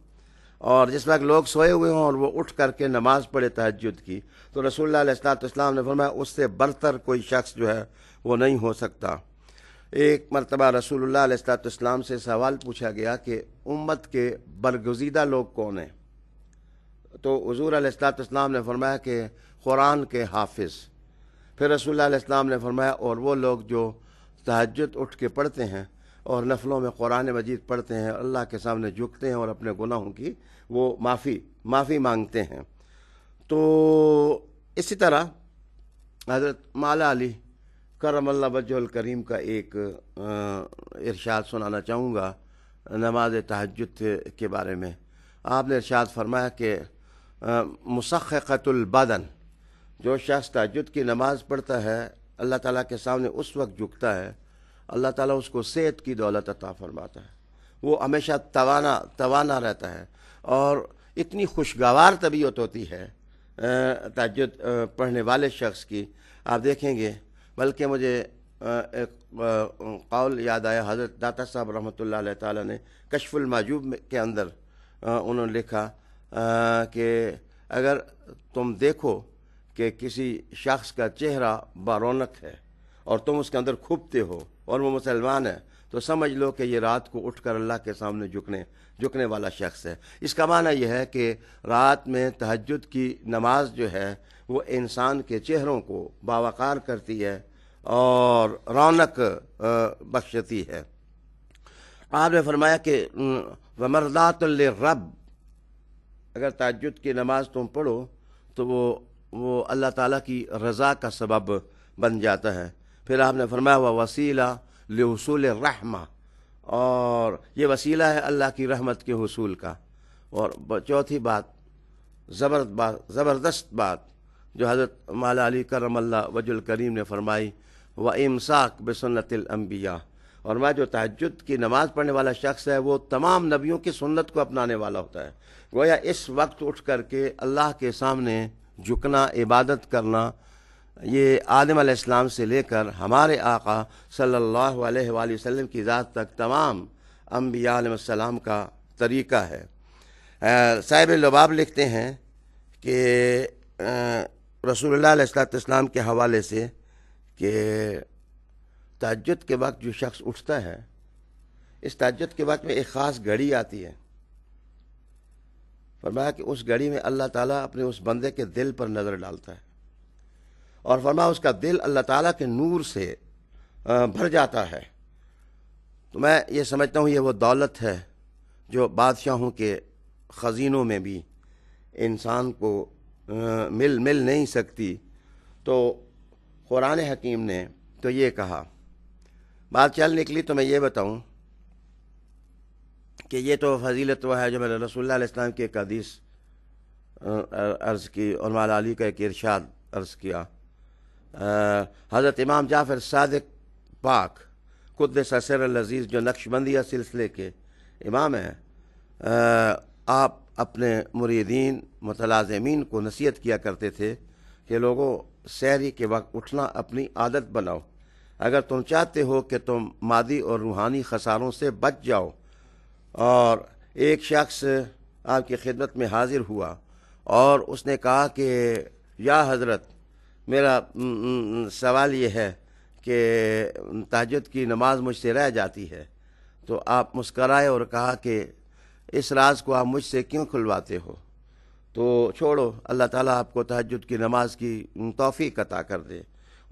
اور جس وقت لوگ سوئے ہوئے ہوں اور وہ اٹھ کر کے نماز پڑھے تہجد کی، تو رسول اللہ علیہ السلام نے فرمایا اس سے برتر کوئی شخص جو ہے وہ نہیں ہو سکتا۔ ایک مرتبہ رسول اللہ علیہ السلام سے سوال پوچھا گیا کہ امت کے برگزیدہ لوگ کون ہیں؟ تو حضور علیہ السلام نے فرمایا کہ قرآن کے حافظ۔ پھر رسول اللہ علیہ السلام نے فرمایا اور وہ لوگ جو تہجد اٹھ کے پڑھتے ہیں اور نفلوں میں قرآن مجید پڑھتے ہیں، اللہ کے سامنے جھکتے ہیں اور اپنے گناہوں کی وہ معافی مانگتے ہیں۔ تو اسی طرح حضرت مولا علی کرم اللہ وجہ الکریم کا ایک ارشاد سنانا چاہوں گا نماز تہجد کے بارے میں۔ آپ نے ارشاد فرمایا کہ مسخقۃ البدن، جو شخص تہجد کی نماز پڑھتا ہے اللہ تعالیٰ کے سامنے اس وقت جھکتا ہے، اللہ تعالیٰ اس کو صحت کی دولت عطا فرماتا ہے، وہ ہمیشہ توانا رہتا ہے، اور اتنی خوشگوار طبیعت ہوتی ہے تہجد پڑھنے والے شخص کی، آپ دیکھیں گے۔ بلکہ مجھے ایک قول یاد آیا، حضرت داتا صاحب رحمۃ اللہ علیہ تعالیٰ نے کشف المحجوب کے اندر انہوں نے لکھا کہ اگر تم دیکھو کہ کسی شخص کا چہرہ برونق ہے اور تم اس کے اندر کھپتے ہو اور وہ مسلمان ہے، تو سمجھ لو کہ یہ رات کو اٹھ کر اللہ کے سامنے جھکنے والا شخص ہے۔ اس کا معنی یہ ہے کہ رات میں تہجد کی نماز جو ہے وہ انسان کے چہروں کو باوقار کرتی ہے اور رونق بخشتی ہے۔ آپ نے فرمایا کہ ومرضات للرب، اگر تہجد کی نماز تم پڑھو تو وہ اللہ تعالیٰ کی رضا کا سبب بن جاتا ہے۔ پھر آپ نے فرمایا وسیلہ لحصول الرحمہ، اور یہ وسیلہ ہے اللہ کی رحمت کے حصول کا۔ اور چوتھی بات، زبردست بات جو حضرت مولا علی کرم اللہ وجہ الکریم نے فرمائی، وَإِمْسَاكْ بِسُنَّةِ الْأَنْبِيَاءِ، اور میں جو تہجد کی نماز پڑھنے والا شخص ہے وہ تمام نبیوں کی سنت کو اپنانے والا ہوتا ہے۔ گویا اس وقت اٹھ کر کے اللہ کے سامنے جھکنا، عبادت کرنا، یہ آدم علیہ السلام سے لے کر ہمارے آقا صلی اللہ علیہ وآلہ وسلم کی ذات تک تمام انبیاء علیہ السلام کا طریقہ ہے۔ صاحب لباب لکھتے ہیں کہ رسول اللہ علیہ السلام کے حوالے سے کہ تہجد کے وقت جو شخص اٹھتا ہے، اس تہجد کے وقت میں ایک خاص گھڑی آتی ہے، فرمایا کہ اس گھڑی میں اللہ تعالیٰ اپنے اس بندے کے دل پر نظر ڈالتا ہے، اور فرمایا اس کا دل اللہ تعالیٰ کے نور سے بھر جاتا ہے۔ تو میں یہ سمجھتا ہوں یہ وہ دولت ہے جو بادشاہوں کے خزینوں میں بھی انسان کو مل نہیں سکتی۔ تو قرآن حکیم نے تو یہ کہا، بات چل نکلی تو میں یہ بتاؤں کہ یہ تو فضیلت وہ ہے جو میں نے رسول اللہ علیہ السلام کی ایک حدیث عرض کی اور مولا علی کا ایک ارشاد عرض کیا۔ حضرت امام جعفر صادق پاک قدس سر العزیز جو نقشبندیہ سلسلے کے امام ہیں، آپ اپنے مریدین متلازمین کو نصیحت کیا کرتے تھے کہ لوگوں سحری کے وقت اٹھنا اپنی عادت بناؤ، اگر تم چاہتے ہو کہ تم مادی اور روحانی خساروں سے بچ جاؤ۔ اور ایک شخص آپ کی خدمت میں حاضر ہوا اور اس نے کہا کہ یا حضرت، میرا سوال یہ ہے کہ تہجد کی نماز مجھ سے رہ جاتی ہے۔ تو آپ مسکرائے اور کہا کہ اس راز کو آپ مجھ سے کیوں کھلواتے ہو؟ تو چھوڑو، اللہ تعالیٰ آپ کو تہجد کی نماز کی توفیق عطا کر دے۔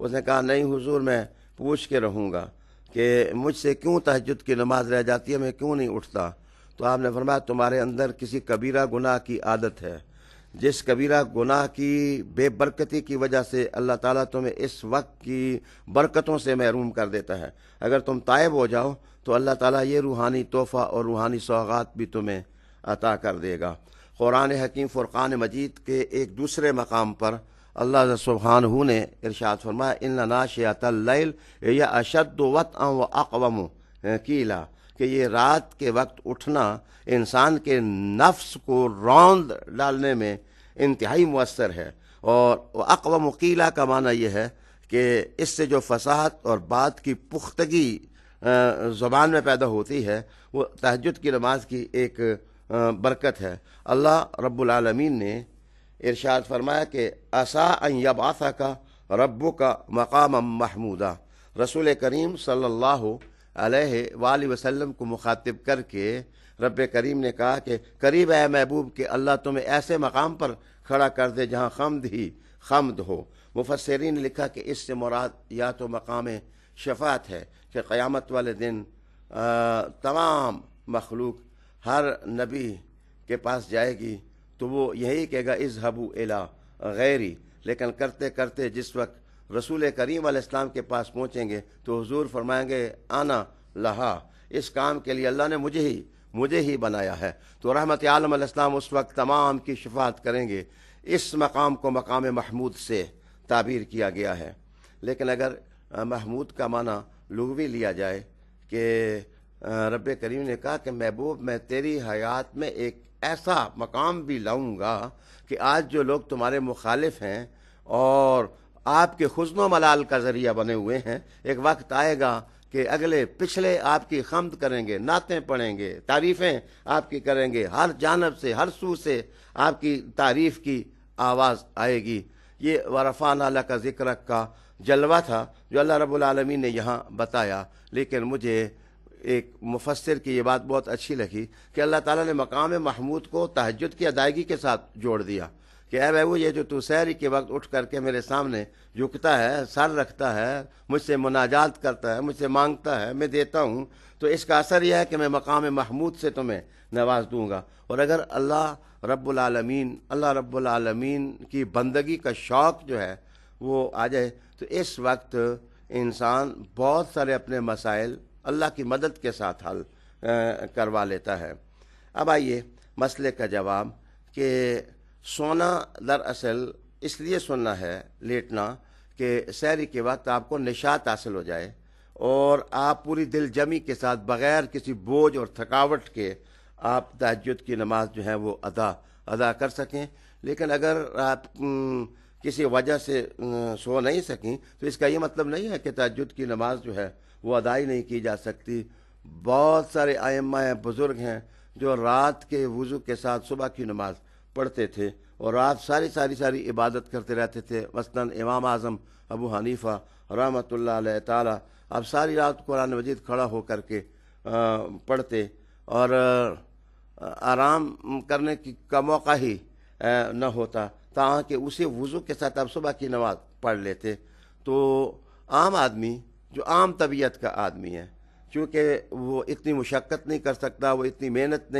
اس نے کہا نہیں حضور، میں پوچھ کے رہوں گا کہ مجھ سے کیوں تہجد کی نماز رہ جاتی ہے، میں کیوں نہیں اٹھتا؟ تو آپ نے فرمایا تمہارے اندر کسی کبیرہ گناہ کی عادت ہے، جس کبیرہ گناہ کی بے برکتی کی وجہ سے اللہ تعالیٰ تمہیں اس وقت کی برکتوں سے محروم کر دیتا ہے۔ اگر تم تائب ہو جاؤ تو اللہ تعالیٰ یہ روحانی تحفہ اور روحانی سوغات بھی تمہیں عطا کر دے گا۔ قرآن حکیم فرقان مجید کے ایک دوسرے مقام پر اللہ سبحانہ نے ارشاد فرمایا ان ناشئۃ اللیل ہی اشد وطئا واقوم قیلا، کہ یہ رات کے وقت اٹھنا انسان کے نفس کو روند ڈالنے میں انتہائی مؤثر ہے، اور اقوم قیلہ کا معنی یہ ہے کہ اس سے جو فصاحت اور بات کی پختگی زبان میں پیدا ہوتی ہے وہ تہجد کی نماز کی ایک برکت ہے۔ اللہ رب العالمین نے ارشاد فرمایا کہ عسیٰ ان یبعثک ربک مقاما محمودا۔ رسول کریم صلی اللہ علیہ وآلہ وسلم کو مخاطب کر کے رب کریم نے کہا کہ قریب ہے محبوب کہ اللہ تمہیں ایسے مقام پر کھڑا کر دے جہاں حمد ہی حمد ہو۔ مفسرین نے لکھا کہ اس سے مراد یا تو مقام شفاعت ہے کہ قیامت والے دن تمام مخلوق ہر نبی کے پاس جائے گی تو وہ یہی کہے گا اذهبوا الی غیری، لیکن کرتے کرتے جس وقت رسول کریم علیہ السلام کے پاس پہنچیں گے تو حضور فرمائیں گے انا لہا، اس کام کے لیے اللہ نے مجھے ہی بنایا ہے۔ تو رحمت عالم علیہ السلام اس وقت تمام کی شفاعت کریں گے۔ اس مقام کو مقام محمود سے تعبیر کیا گیا ہے، لیکن اگر محمود کا معنی لغوی لیا جائے کہ رب کریم نے کہا کہ محبوب میں تیری حیات میں ایک ایسا مقام بھی لاؤں گا کہ آج جو لوگ تمہارے مخالف ہیں اور آپ کے حزن و ملال کا ذریعہ بنے ہوئے ہیں، ایک وقت آئے گا کہ اگلے پچھلے آپ کی حمد کریں گے، نعتیں پڑھیں گے، تعریفیں آپ کی کریں گے، ہر جانب سے ہر سو سے آپ کی تعریف کی آواز آئے گی۔ یہ ورفعنا لک ذکرک کا جلوہ تھا جو اللہ رب العالمین نے یہاں بتایا، لیکن مجھے ایک مفسر کی یہ بات بہت اچھی لگی کہ اللہ تعالیٰ نے مقام محمود کو تہجد کی ادائیگی کے ساتھ جوڑ دیا کہ اے بہو یہ جو تو سحری کے وقت اٹھ کر کے میرے سامنے جھکتا ہے، سر رکھتا ہے، مجھ سے مناجات کرتا ہے، مجھ سے مانگتا ہے، میں دیتا ہوں، تو اس کا اثر یہ ہے کہ میں مقام محمود سے تمہیں نواز دوں گا۔ اور اگر اللہ رب العالمین کی بندگی کا شوق جو ہے وہ آ جائے تو اس وقت انسان بہت سارے اپنے مسائل اللہ کی مدد کے ساتھ حل کروا لیتا ہے۔ اب آئیے مسئلے کا جواب کہ سونا دراصل اس لیے سننا ہے، لیٹنا، کہ سحری کے وقت آپ کو نشاط حاصل ہو جائے اور آپ پوری دل جمی کے ساتھ بغیر کسی بوجھ اور تھکاوٹ کے آپ تہجد کی نماز جو ہے وہ ادا کر سکیں۔ لیکن اگر آپ کسی وجہ سے سو نہیں سکیں تو اس کا یہ مطلب نہیں ہے کہ تہجد کی نماز جو ہے وہ ادا ہی نہیں کی جا سکتی۔ بہت سارے ائمہ بزرگ ہیں جو رات کے وضو کے ساتھ صبح کی نماز پڑھتے تھے اور رات ساری عبادت کرتے رہتے تھے۔ مثلاً امام اعظم ابو حنیفہ رحمۃ اللہ علیہ تعالی اب ساری رات قرآن مجید کھڑا ہو کر کے پڑھتے اور آرام کرنے کا موقع ہی نہ ہوتا تاکہ اسی وضو کے ساتھ آپ صبح کی نماز پڑھ لیتے۔ تو عام آدمی جو عام طبیعت کا آدمی ہے، چونکہ وہ اتنی مشقت نہیں کر سکتا، وہ اتنی محنت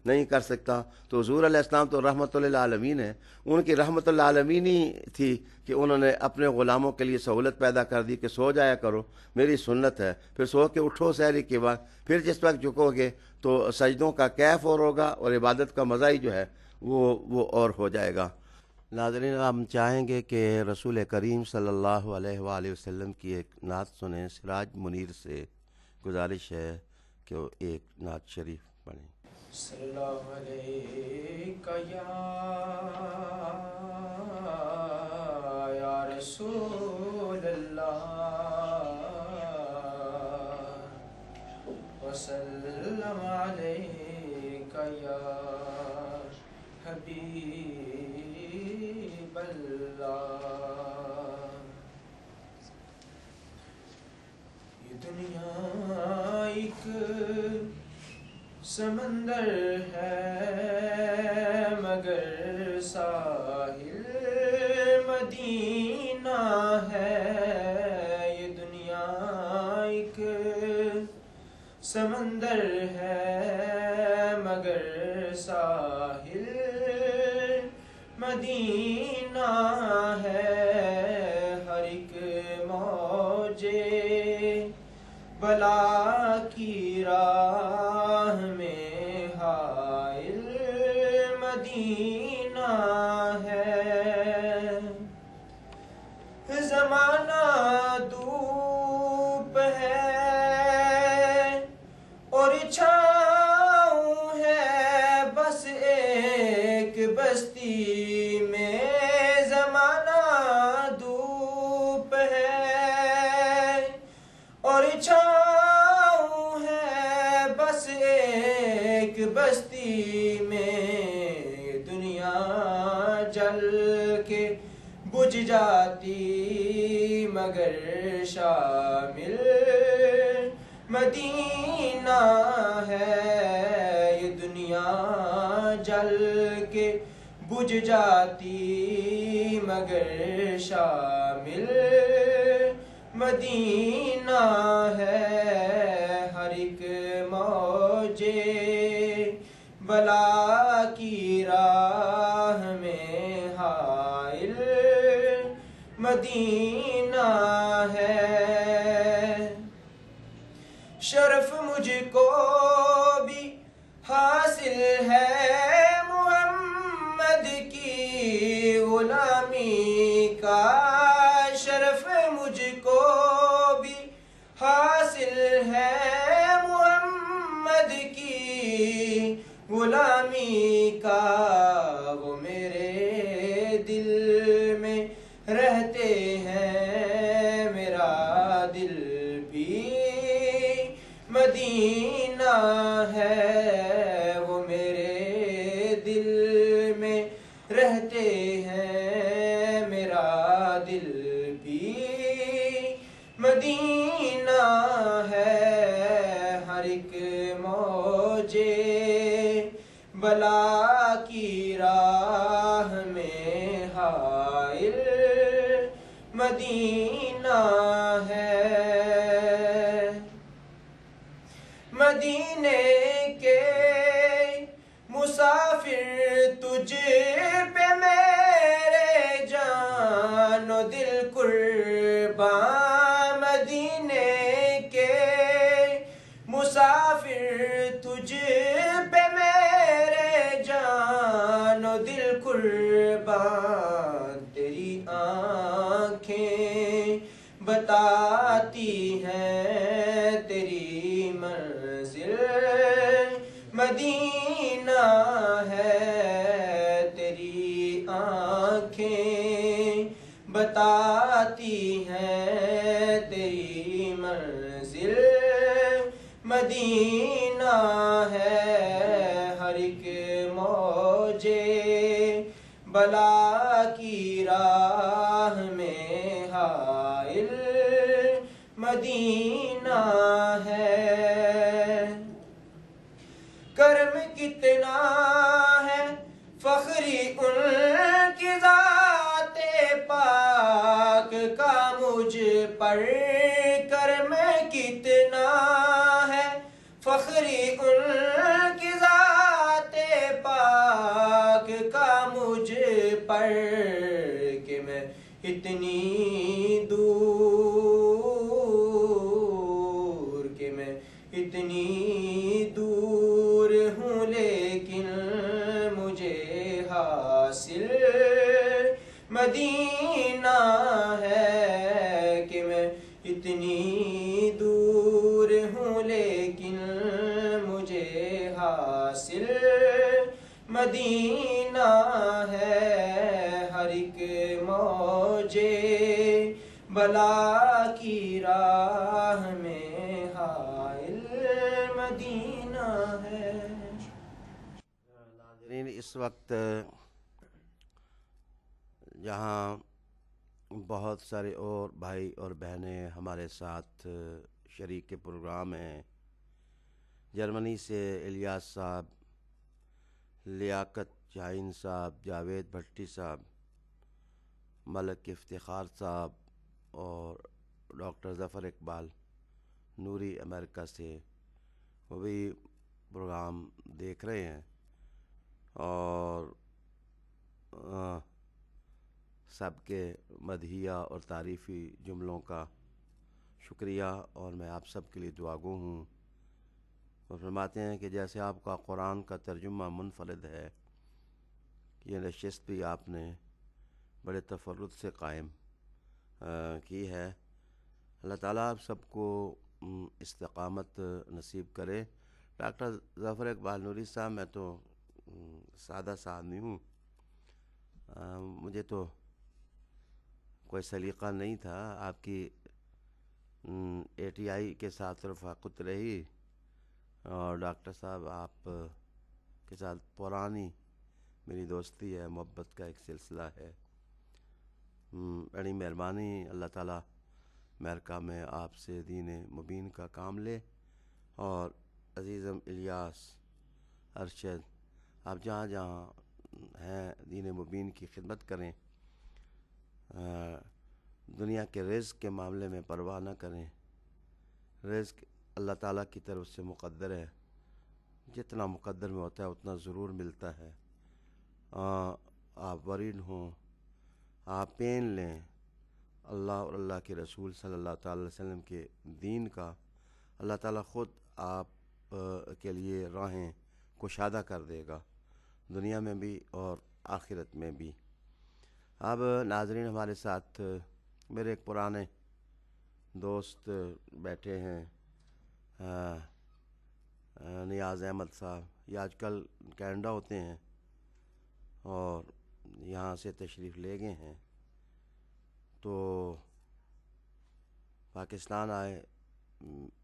نہیں کر سکتا، تو حضور علیہ السلام تو رحمت للعالمین ہے، ان کی رحمت للعالمین ہی تھی کہ انہوں نے اپنے غلاموں کے لیے سہولت پیدا کر دی کہ سو جایا کرو، میری سنت ہے، پھر سو کے اٹھو سحری کے بعد، پھر جس وقت جھکو گے تو سجدوں کا کیف اور ہوگا اور عبادت کا مزہ ہی جو ہے وہ اور ہو جائے گا۔ ناظرین، ہم چاہیں گے کہ رسول کریم صلی اللہ علیہ وآلہ وسلم کی ایک نعت سنیں۔ سراج منیر سے گزارش ہے کہ وہ ایک نعت شریف پڑھیں۔ صلی اللہ علیہ یا رسول اللہ وسلم علیک یا حبیب اللہ۔ یہ دنیا ایک سمندر ہے مگر ساحل مدینہ ہے۔ یہ دنیا ایک سمندر ہے مگر ساحل مدینہ ہے۔ ہر ایک موج بلا کی راہ میں حائل مدینہ ہے۔ زمانہ دھوپ ہے اور میں دنیا جل کے بجھ جاتی مگر شامل مدینہ ہے یہ دنیا جل کے بجھ جاتی مگر شامل مدینہ ہے ہر ایک موج بلا کی راہ میں حائل مدینہ ہے شرف مجھ کو بھی حاصل ہے محمد کی غلامی کا شرف مجھ کو بھی حاصل ہے محمد کی غلامی کا وہ میرے دل میں رہتے ہیں میرا دل بھی مدینہ ہے وہ میرے دل میں رہتے ہیں میرا دل بھی مدینہ ہے ہر ایک موج بلا کی راہ میں حائل مدینہ ہے مدینے کے مسافر تجھ پہ میرے جان و دل قربان مدینے کے مسافر تجھ پہ میرے جان و دل قربان تیری آنکھیں بتاتی ہیں تیری منزل مدینہ ہے تیری آنکھیں بتاتی ہیں تیری منزل مدینہ ہے ہر ایک موج بلا کی راہ میں حائل مدینہ ہے کرم کتنا ہے فخری ان کی ذات پاک کا مجھ پر کرم کتنا ہے فخری ان کی ذات پاک کا مجھ پر کہ میں اتنی دور کہ میں اتنی دور ہوں لیکن مجھے حاصل مدینہ ہے کہ میں اتنی دور ہوں لیکن مجھے حاصل مدینہ ہے ہر ایک موج بلا کی راہ میں حائل مدینہ ہے ناظرین اس وقت جہاں بہت سارے اور بھائی اور بہنیں ہمارے ساتھ شریک پروگرام ہیں جرمنی سے الیاس صاحب لیاقت شاہین صاحب جاوید بھٹی صاحب ملک افتخار صاحب اور ڈاکٹر ظفر اقبال نوری امریکہ سے وہ بھی پروگرام دیکھ رہے ہیں اور سب کے مدحیہ اور تعریفی جملوں کا شکریہ اور میں آپ سب کے لیے دعا گو ہوں اور فرماتے ہیں کہ جیسے آپ کا قرآن کا ترجمہ منفرد ہے یہ نشست بھی آپ نے بڑے تفرد سے قائم کی ہے اللہ تعالیٰ آپ سب کو استقامت نصیب کرے ڈاکٹر ظفر اقبال نوری صاحب میں تو سادہ سا آدمی ہوں مجھے تو کوئی سلیقہ نہیں تھا آپ کی ATI کے ساتھ رفاقت رہی اور ڈاکٹر صاحب آپ کے ساتھ پرانی میری دوستی ہے، محبت کا ایک سلسلہ ہے۔ بڑی مہربانی، اللہ تعالیٰ امریکہ میں آپ سے دین مبین کا کام لے، اور عزیزم الیاس ارشد آپ جہاں جہاں ہیں دین مبین کی خدمت کریں، دنیا کے رزق کے معاملے میں پرواہ نہ کریں۔ رزق اللہ تعالیٰ کی طرف سے مقدر ہے، جتنا مقدر میں ہوتا ہے اتنا ضرور ملتا ہے۔ آپ ورید ہوں، آپ پین لیں اللہ اور اللہ کے رسول صلی اللہ تعالی علیہ وسلم کے دین کا، اللہ تعالیٰ خود آپ کے لیے راہیں کشادہ کر دے گا، دنیا میں بھی اور آخرت میں بھی۔ اب ناظرین، ہمارے ساتھ میرے ایک پرانے دوست بیٹھے ہیں، نیاز احمد صاحب۔ یہ آج کل کینیڈا ہوتے ہیں اور یہاں سے تشریف لے گئے ہیں، تو پاکستان آئے،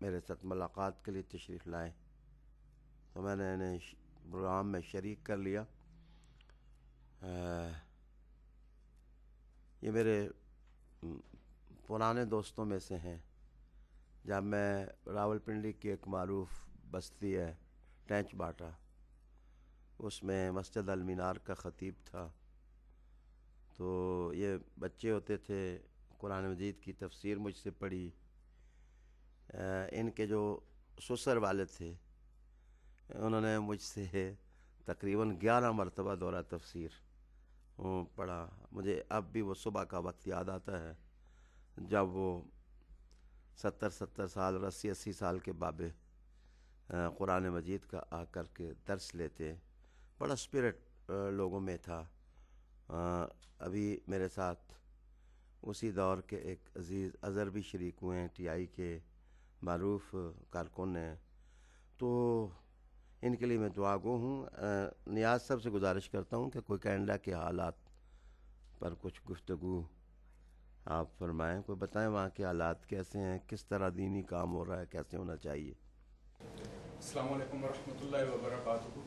میرے ساتھ ملاقات کے لیے تشریف لائے، تو میں نے انہیں پروگرام میں شریک کر لیا۔ یہ میرے پرانے دوستوں میں سے ہیں۔ جب میں راول پنڈی کی ایک معروف بستی ہے ٹینچ باٹا، اس میں مسجد المینار کا خطیب تھا، تو یہ بچے ہوتے تھے، قرآن مجید کی تفسیر مجھ سے پڑھی۔ ان کے جو سسر والد تھے، انہوں نے مجھ سے تقریباً 11 مرتبہ دورہ تفسیر پڑھا۔ مجھے اب بھی وہ صبح کا وقت یاد آتا ہے جب وہ 70 سال اور 80 سال کے بابے قرآن مجید کا آ کر کے درس لیتے۔ بڑا اسپرٹ لوگوں میں تھا۔ ابھی میرے ساتھ اسی دور کے ایک عزیز اظہر بھی شریک ہوئے ہیں، ٹی آئی کے معروف کارکن ہیں، تو ان کے لیے میں دعا گو ہوں۔ نیاز صاحب سے گزارش کرتا ہوں کہ کوئی کینیڈا کے حالات پر کچھ گفتگو آپ فرمائیں، کوئی بتائیں وہاں کے حالات کیسے ہیں، کس طرح دینی کام ہو رہا ہے، کیسے ہونا چاہیے۔ السلام علیکم ورحمۃ اللہ وبرکاتہ۔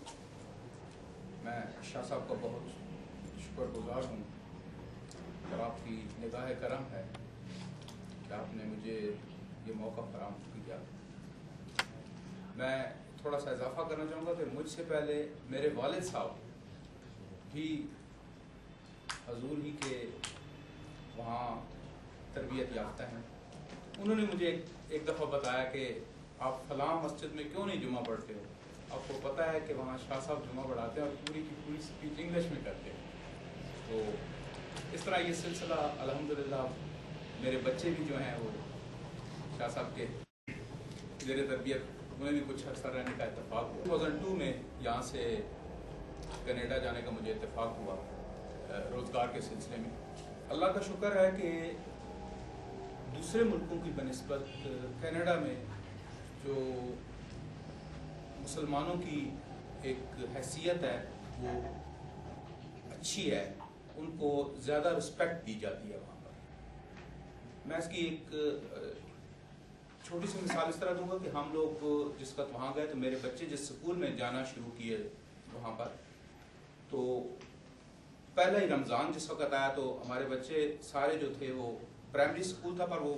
میں شاہ صاحب کا بہت شکر گزار ہوں اور آپ کی نگاہ کرم ہے کہ آپ نے مجھے یہ موقع فراہم کیا۔ میں تھوڑا سا اضافہ کرنا چاہوں گا کہ مجھ سے پہلے میرے والد صاحب بھی حضور ہی کے وہاں تربیت یافتہ ہیں۔ انہوں نے مجھے ایک دفعہ بتایا کہ آپ فلاں مسجد میں کیوں نہیں جمعہ پڑھتے ہو، آپ کو پتہ ہے کہ وہاں شاہ صاحب جمعہ پڑھاتے ہیں اور پوری کی پوری اسپیچ انگلش میں کرتے ہیں۔ تو اس طرح یہ سلسلہ الحمدللہ میرے بچے بھی جو ہیں وہ شاہ صاحب کے زیر تربیت، انہیں بھی کچھ عرصہ رہنے کا اتفاق ہوا۔ 2002 میں یہاں سے کینیڈا جانے کا مجھے اتفاق ہوا روزگار کے سلسلے میں۔ اللہ کا شکر ہے کہ دوسرے ملکوں کی بنسبت کینیڈا میں جو مسلمانوں کی ایک حیثیت ہے وہ اچھی ہے، ان کو زیادہ رسپیکٹ دی جاتی ہے وہاں پر۔ میں اس کی ایک چھوٹی سی مثال اس طرح دوں گا کہ ہم لوگ جس وقت وہاں گئے تو میرے بچے جس اسکول میں جانا شروع کیے وہاں پر، تو پہلا ہی رمضان جس وقت آیا تو ہمارے بچے سارے جو تھے وہ پرائمری اسکول تھا، پر وہ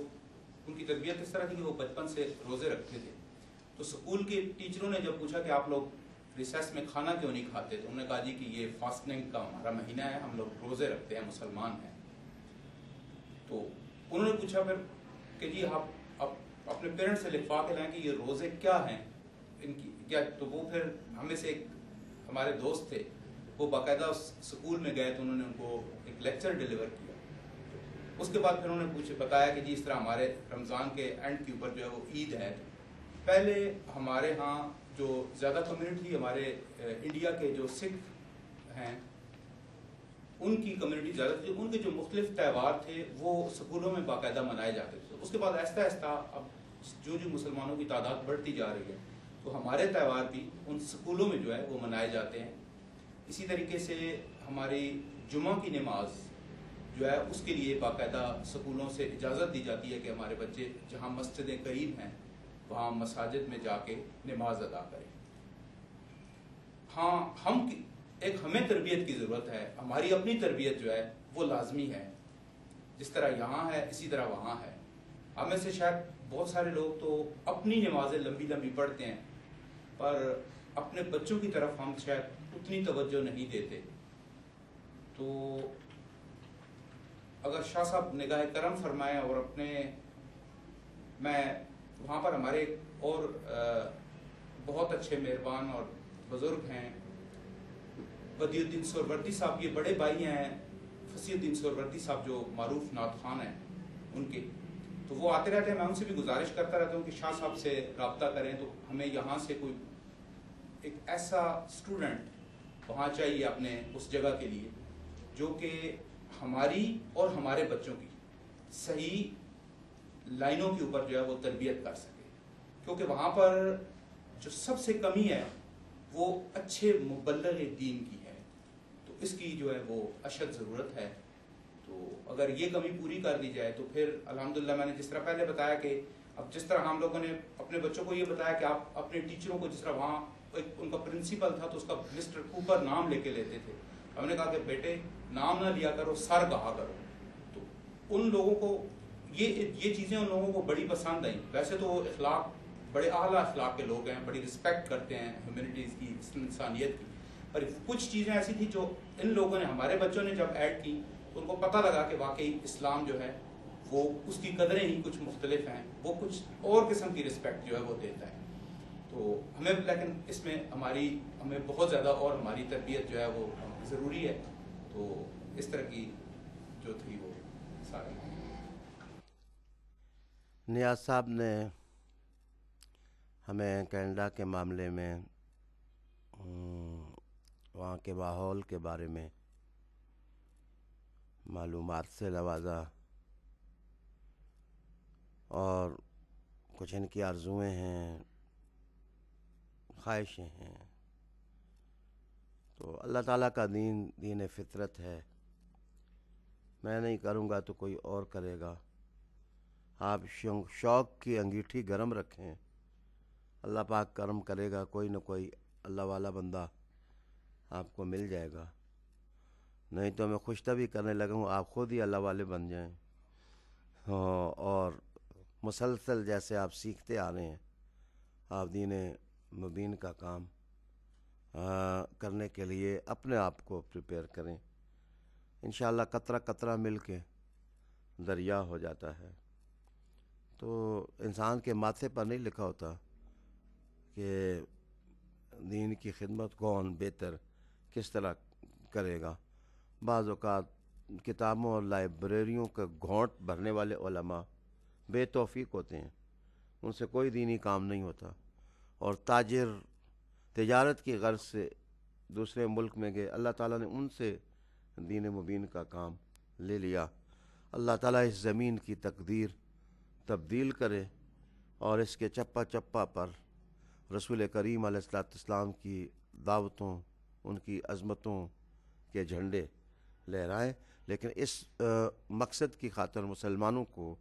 ان کی تربیت اس طرح تھی کہ وہ بچپن سے روزے رکھتے تھے۔ تو اسکول کے ٹیچروں نے جب پوچھا کہ آپ لوگ ریسیس میں کھانا کیوں نہیں کھاتے، تو انہوں نے کہا جی کہ یہ فاسٹنگ کا ہمارا مہینہ ہے، ہم لوگ روزے رکھتے ہیں، مسلمان ہیں۔ تو انہوں نے پوچھا پھر کہ جی آپ اپنے پیرنٹس سے لکھوا کے لائیں کہ یہ روزے کیا ہیں ان کی کیا، تو وہ پھر ہمیں سے ایک ہمارے دوست تھے، وہ باقاعدہ اس اسکول میں گئے تو انہوں نے ان کو ایک لیکچر ڈیلیور کیا۔ اس کے بعد پھر انہوں نے بتایا کہ جی اس طرح ہمارے رمضان کے اینڈ کے اوپر جو ہے وہ عید ہے۔ پہلے ہمارے ہاں جو زیادہ کمیونٹی ہمارے انڈیا کے جو سکھ ہیں ان کی کمیونٹی زیادہ تھی، ان کے جو مختلف تہوار تھے وہ سکولوں میں باقاعدہ منائے جاتے تھے۔ اس کے بعد آہستہ آہستہ اب جو مسلمانوں کی تعداد بڑھتی جا رہی ہے تو ہمارے تہوار بھی ان سکولوں میں جو ہے وہ منائے جاتے ہیں۔ اسی طریقے سے ہماری جمعہ کی نماز جو ہے اس کے لیے باقاعدہ سکولوں سے اجازت دی جاتی ہے کہ ہمارے بچے جہاں مسجدیں قریب ہیں وہاں مساجد میں جا کے نماز ادا کریں۔ ہاں ایک ہمیں تربیت کی ضرورت ہے، ہماری اپنی تربیت جو ہے وہ لازمی ہے، جس طرح یہاں ہے اسی طرح وہاں ہے۔ ہم میں سے شاید بہت سارے لوگ تو اپنی نمازیں لمبی لمبی پڑھتے ہیں، پر اپنے بچوں کی طرف ہم شاید اتنی توجہ نہیں دیتے۔ تو اگر شاہ صاحب نگاہ کرم فرمائیں، اور میں وہاں پر ہمارے اور بہت اچھے مہربان اور بزرگ ہیں، بدیع الدین سہروردی صاحب، یہ بڑے بھائی ہیں فصیح الدین سہروردی صاحب جو معروف نعت خوان ہیں ان کے، تو وہ آتے رہتے ہیں۔ میں ان سے بھی گزارش کرتا رہتا ہوں کہ شاہ صاحب سے رابطہ کریں، تو ہمیں یہاں سے کوئی ایک ایسا اسٹوڈنٹ وہاں چاہیے اپنے اس جگہ کے لیے جو کہ ہماری اور ہمارے بچوں کی صحیح لائنوں کے اوپر جو ہے وہ تربیت کر سکے، کیونکہ وہاں پر جو سب سے کمی ہے وہ اچھے مبلغ دین کی ہے، تو اس کی جو ہے وہ اشد ضرورت ہے۔ تو اگر یہ کمی پوری کر دی جائے تو پھر الحمدللہ، میں نے جس طرح پہلے بتایا کہ اب جس طرح ہم لوگوں نے اپنے بچوں کو یہ بتایا کہ آپ اپنے ٹیچروں کو، جس طرح وہاں ایک ان کا پرنسپل تھا تو اس کا مسٹر کوپر نام لے کے لیتے تھے، ہم نے کہا کہ بیٹے نام نہ لیا کرو، سر کہا کرو۔ تو ان لوگوں کو یہ چیزیں ان لوگوں کو بڑی پسند آئیں۔ ویسے تو وہ اخلاق بڑے اعلیٰ اخلاق کے لوگ ہیں، بڑی رسپیکٹ کرتے ہیں ہیومینٹیز کی، انسانیت کی، پر کچھ چیزیں ایسی تھیں جو ان لوگوں نے، ہمارے بچوں نے جب ایڈ کی تو ان کو پتہ لگا کہ واقعی اسلام جو ہے وہ اس کی قدریں ہی کچھ مختلف ہیں، وہ کچھ اور قسم کی رسپیکٹ جو ہے وہ دیتا ہے۔ تو ہمیں لیکن اس میں ہمیں بہت زیادہ اور ہماری تربیت جو ہے وہ ضروری ہے۔ تو اس طرح کی جو تھی وہ ساری۔ نیاز صاحب نے ہمیں کینیڈا کے معاملے میں وہاں کے ماحول کے بارے میں معلومات سے نوازا، اور کچھ ان کی آرزوئیں ہیں، خواہشیں ہیں۔ تو اللہ تعالیٰ کا دین فطرت ہے، میں نہیں کروں گا تو کوئی اور کرے گا۔ آپ شوق کی انگیٹھی گرم رکھیں، اللہ پاک کرم کرے گا، کوئی نہ کوئی اللہ والا بندہ آپ کو مل جائے گا۔ نہیں تو میں خوش طبعی کرنے لگا ہوں آپ خود ہی اللہ والے بن جائیں، اور مسلسل جیسے آپ سیکھتے آ رہے ہیں، آپ دین مبین کا کام کرنے کے لیے اپنے آپ کو پریپیئر کریں۔ انشاءاللہ قطرہ قطرہ مل کے دریا ہو جاتا ہے۔ تو انسان کے ماتھے پر نہیں لکھا ہوتا کہ دین کی خدمت کون بہتر کس طرح کرے گا۔ بعض اوقات کتابوں اور لائبریریوں کا گھونٹ بھرنے والے علماء بے توفیق ہوتے ہیں، ان سے کوئی دینی کام نہیں ہوتا، اور تجارت کی غرض سے دوسرے ملک میں گئے، اللہ تعالیٰ نے ان سے دین مبین کا کام لے لیا۔ اللہ تعالیٰ اس زمین کی تقدیر تبدیل کرے، اور اس کے چپا چپا پر رسول کریم علیہ السلام کی دعوتوں، ان کی عظمتوں کے جھنڈے لہرائیں۔ لیکن اس مقصد کی خاطر مسلمانوں کو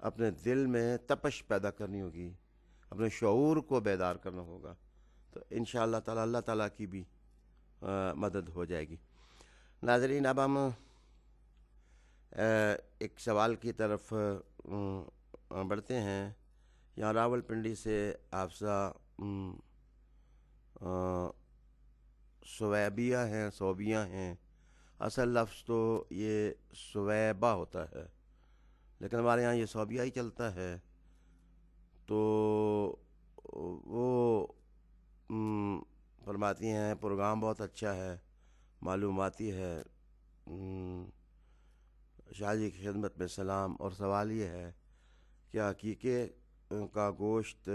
اپنے دل میں تپش پیدا کرنی ہوگی، اپنے شعور کو بیدار کرنا ہوگا، تو انشاءاللہ تعالی اللہ تعالیٰ کی بھی مدد ہو جائے گی۔ ناظرین، اب ہم ایک سوال کی طرف بڑھتے ہیں۔ یہاں راول پنڈی سے حافظہ صوبیہ ہیں، اصل لفظ تو یہ سویبہ ہوتا ہے، لیکن ہمارے ہاں یہ صوبیہ ہی چلتا ہے۔ تو وہ فرماتی ہیں پروگرام بہت اچھا ہے، معلوماتی ہے، شاہ جی کی خدمت میں سلام، اور سوال یہ ہے کہ عقیقے کا گوشت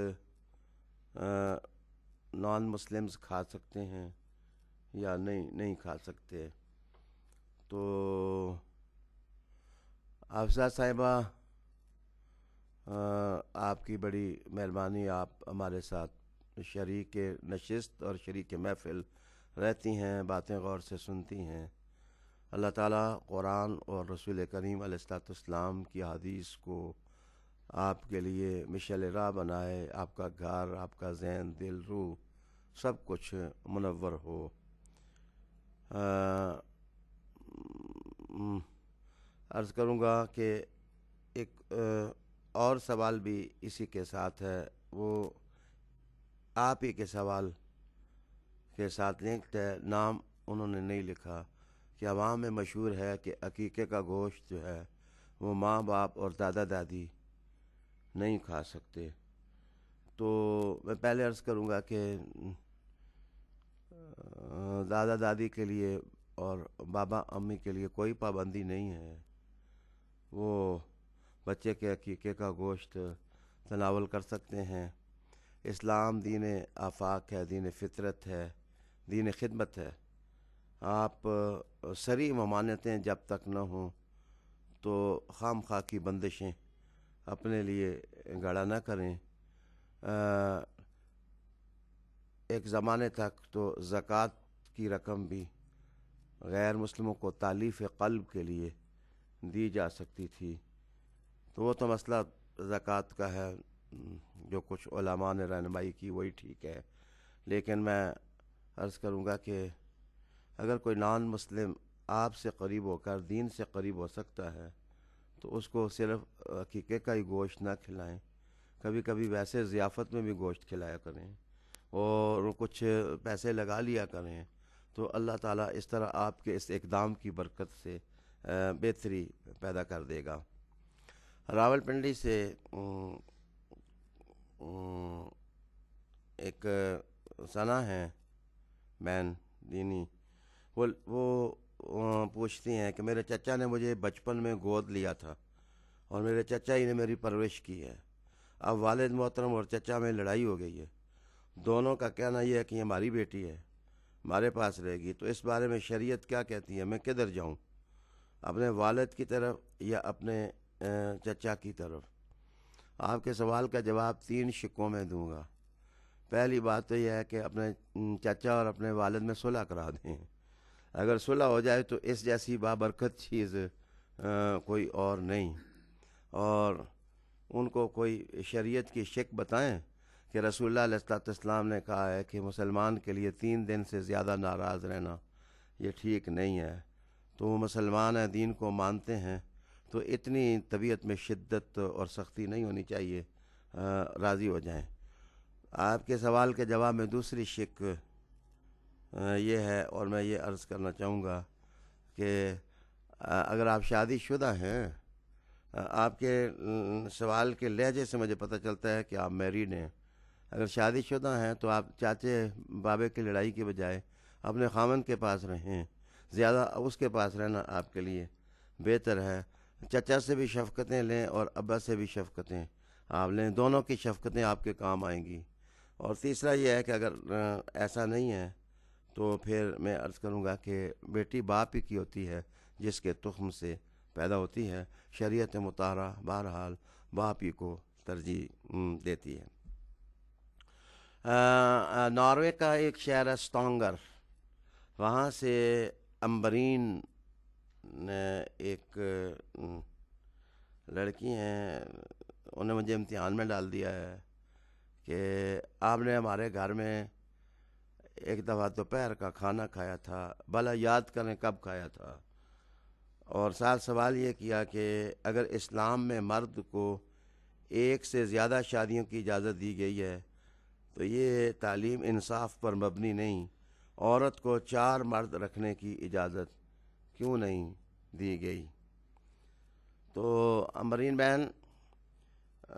نان مسلمز کھا سکتے ہیں یا نہیں کھا سکتے؟ تو حافظہ صاحبہ، آپ کی بڑی مہربانی، آپ ہمارے ساتھ شریک نشست اور شریک محفل رہتی ہیں، باتیں غور سے سنتی ہیں۔ اللہ تعالیٰ قرآن اور رسول کریم علیہ السلام کی حدیث کو آپ کے لیے مشعل راہ بنائے، آپ کا گھر، آپ کا ذہن، دل، روح سب کچھ منور ہو۔ عرض کروں گا کہ ایک اور سوال بھی اسی کے ساتھ ہے، وہ آپ ہی کے سوال کے ساتھ لنکڈ ہے۔ نام انہوں نے نہیں لکھا کہ عوام میں مشہور ہے کہ عقیقے کا گوشت جو ہے وہ ماں باپ اور دادا دادی نہیں کھا سکتے۔ تو میں پہلے عرض کروں گا کہ دادا دادی کے لیے اور بابا امی کے لیے کوئی پابندی نہیں ہے، وہ بچے کے عقیقے کا گوشت تناول کر سکتے ہیں۔ اسلام دین آفاق ہے، دین فطرت ہے، دین خدمت ہے۔ آپ صریح ممانعتیں جب تک نہ ہوں تو خام خواہ کی بندشیں اپنے لیے گڑا نہ کریں۔ ایک زمانے تک تو زکوٰۃ کی رقم بھی غیر مسلموں کو تالیف قلب کے لیے دی جا سکتی تھی، تو وہ تو مسئلہ زکوٰۃ کا ہے، جو کچھ علماء نے رہنمائی کی وہی ٹھیک ہے۔ لیکن میں عرض کروں گا کہ اگر کوئی نان مسلم آپ سے قریب ہو کر دین سے قریب ہو سکتا ہے تو اس کو صرف عقیقے کا ہی گوشت نہ کھلائیں، کبھی کبھی ویسے ضیافت میں بھی گوشت کھلایا کریں اور کچھ پیسے لگا لیا کریں، تو اللہ تعالیٰ اس طرح آپ کے اس اقدام کی برکت سے بہتری پیدا کر دے گا۔ راول پنڈی سے ایک ثنا ہے بہن دینی، وہ پوچھتی ہیں کہ میرے چچا نے مجھے بچپن میں گود لیا تھا اور میرے چچا ہی نے میری پرورش کی ہے۔ اب والد محترم اور چچا میں لڑائی ہو گئی ہے، دونوں کا کہنا یہ ہے کہ یہ ہماری بیٹی ہے، ہمارے پاس رہے گی، تو اس بارے میں شریعت کیا کہتی ہے؟ میں کدھر جاؤں، اپنے والد کی طرف یا اپنے چچا کی طرف؟ آپ کے سوال کا جواب 3 شقوں میں دوں گا۔ پہلی بات تو یہ ہے کہ اپنے چچا اور اپنے والد میں صلح کرا دیں۔ اگر صلح ہو جائے تو اس جیسی بابرکت چیز کوئی اور نہیں، اور ان کو کوئی شریعت کی شک بتائیں کہ رسول اللہ علیہ السلام نے کہا ہے کہ مسلمان کے لیے 3 دن سے زیادہ ناراض رہنا یہ ٹھیک نہیں ہے، تو وہ مسلمان ہیں، دین کو مانتے ہیں، تو اتنی طبیعت میں شدت اور سختی نہیں ہونی چاہیے، راضی ہو جائیں۔ آپ کے سوال کے جواب میں دوسری شق یہ ہے، اور میں یہ عرض کرنا چاہوں گا کہ اگر آپ شادی شدہ ہیں، آپ کے سوال کے لہجے سے مجھے پتہ چلتا ہے کہ آپ میریڈ ہیں۔ اگر شادی شدہ ہیں تو آپ چاچے بابے کی لڑائی کے بجائے اپنے خامن کے پاس رہیں، زیادہ اس کے پاس رہنا آپ کے لیے بہتر ہے۔ چچا سے بھی شفقتیں لیں اور ابا سے بھی شفقتیں آپ لیں، دونوں کی شفقتیں آپ کے کام آئیں گی۔ اور تیسرا یہ ہے کہ اگر ایسا نہیں ہے تو پھر میں عرض کروں گا کہ بیٹی باپ ہی کی ہوتی ہے جس کے تخم سے پیدا ہوتی ہے، شریعت مطہرہ بہرحال باپ ہی کو ترجیح دیتی ہے۔ ناروے کا ایک شہر ہے سٹانگر، وہاں سے امبرین ایک لڑکی ہیں، انہوں نے مجھے امتحان میں ڈال دیا ہے کہ آپ نے ہمارے گھر میں ایک دفعہ دوپہر کا کھانا کھایا تھا، بھلا یاد کریں کب کھایا تھا، اور ساتھ سوال یہ کیا کہ اگر اسلام میں مرد کو 1 سے زیادہ شادیوں کی اجازت دی گئی ہے تو یہ تعلیم انصاف پر مبنی نہیں، عورت کو 4 مرد رکھنے کی اجازت کیوں نہیں دی گئی؟ تو امبرین بہن،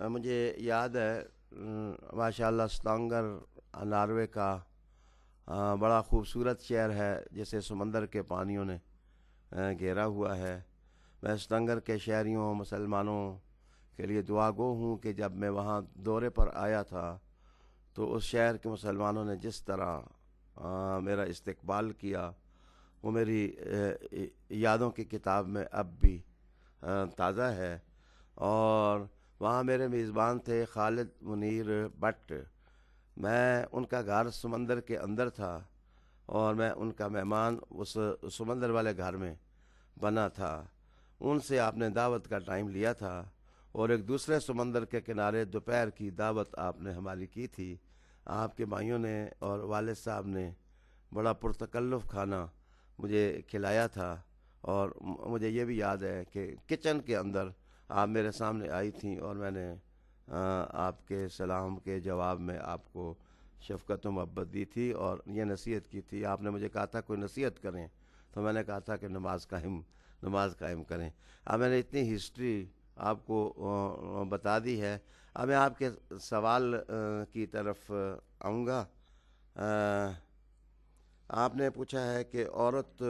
مجھے یاد ہے ماشاءاللہ سٹانگر ناروے کا بڑا خوبصورت شہر ہے جسے سمندر کے پانیوں نے گھیرا ہوا ہے۔ میں سٹانگر کے شہریوں مسلمانوں کے لیے دعا گو ہوں کہ جب میں وہاں دورے پر آیا تھا تو اس شہر کے مسلمانوں نے جس طرح میرا استقبال کیا وہ میری یادوں کی کتاب میں اب بھی تازہ ہے۔ اور وہاں میرے میزبان تھے خالد منیر بٹ، میں ان کا گھر سمندر کے اندر تھا اور میں ان کا مہمان اس سمندر والے گھر میں بنا تھا۔ ان سے آپ نے دعوت کا ٹائم لیا تھا اور ایک دوسرے سمندر کے کنارے دوپہر کی دعوت آپ نے ہماری کی تھی۔ آپ کے بھائیوں نے اور والد صاحب نے بڑا پرتکلف کھانا مجھے کھلایا تھا، اور مجھے یہ بھی یاد ہے کہ کچن کے اندر آپ میرے سامنے آئی تھیں اور میں نے آپ کے سلام کے جواب میں آپ کو شفقت و محبت دی تھی اور یہ نصیحت کی تھی. آپ نے مجھے کہا تھا کوئی نصیحت کریں، تو میں نے کہا تھا کہ نماز قائم کریں. اب میں نے اتنی ہسٹری آپ کو بتا دی ہے. اب میں آپ کے سوال کی طرف آؤں گا. آپ نے پوچھا ہے کہ عورت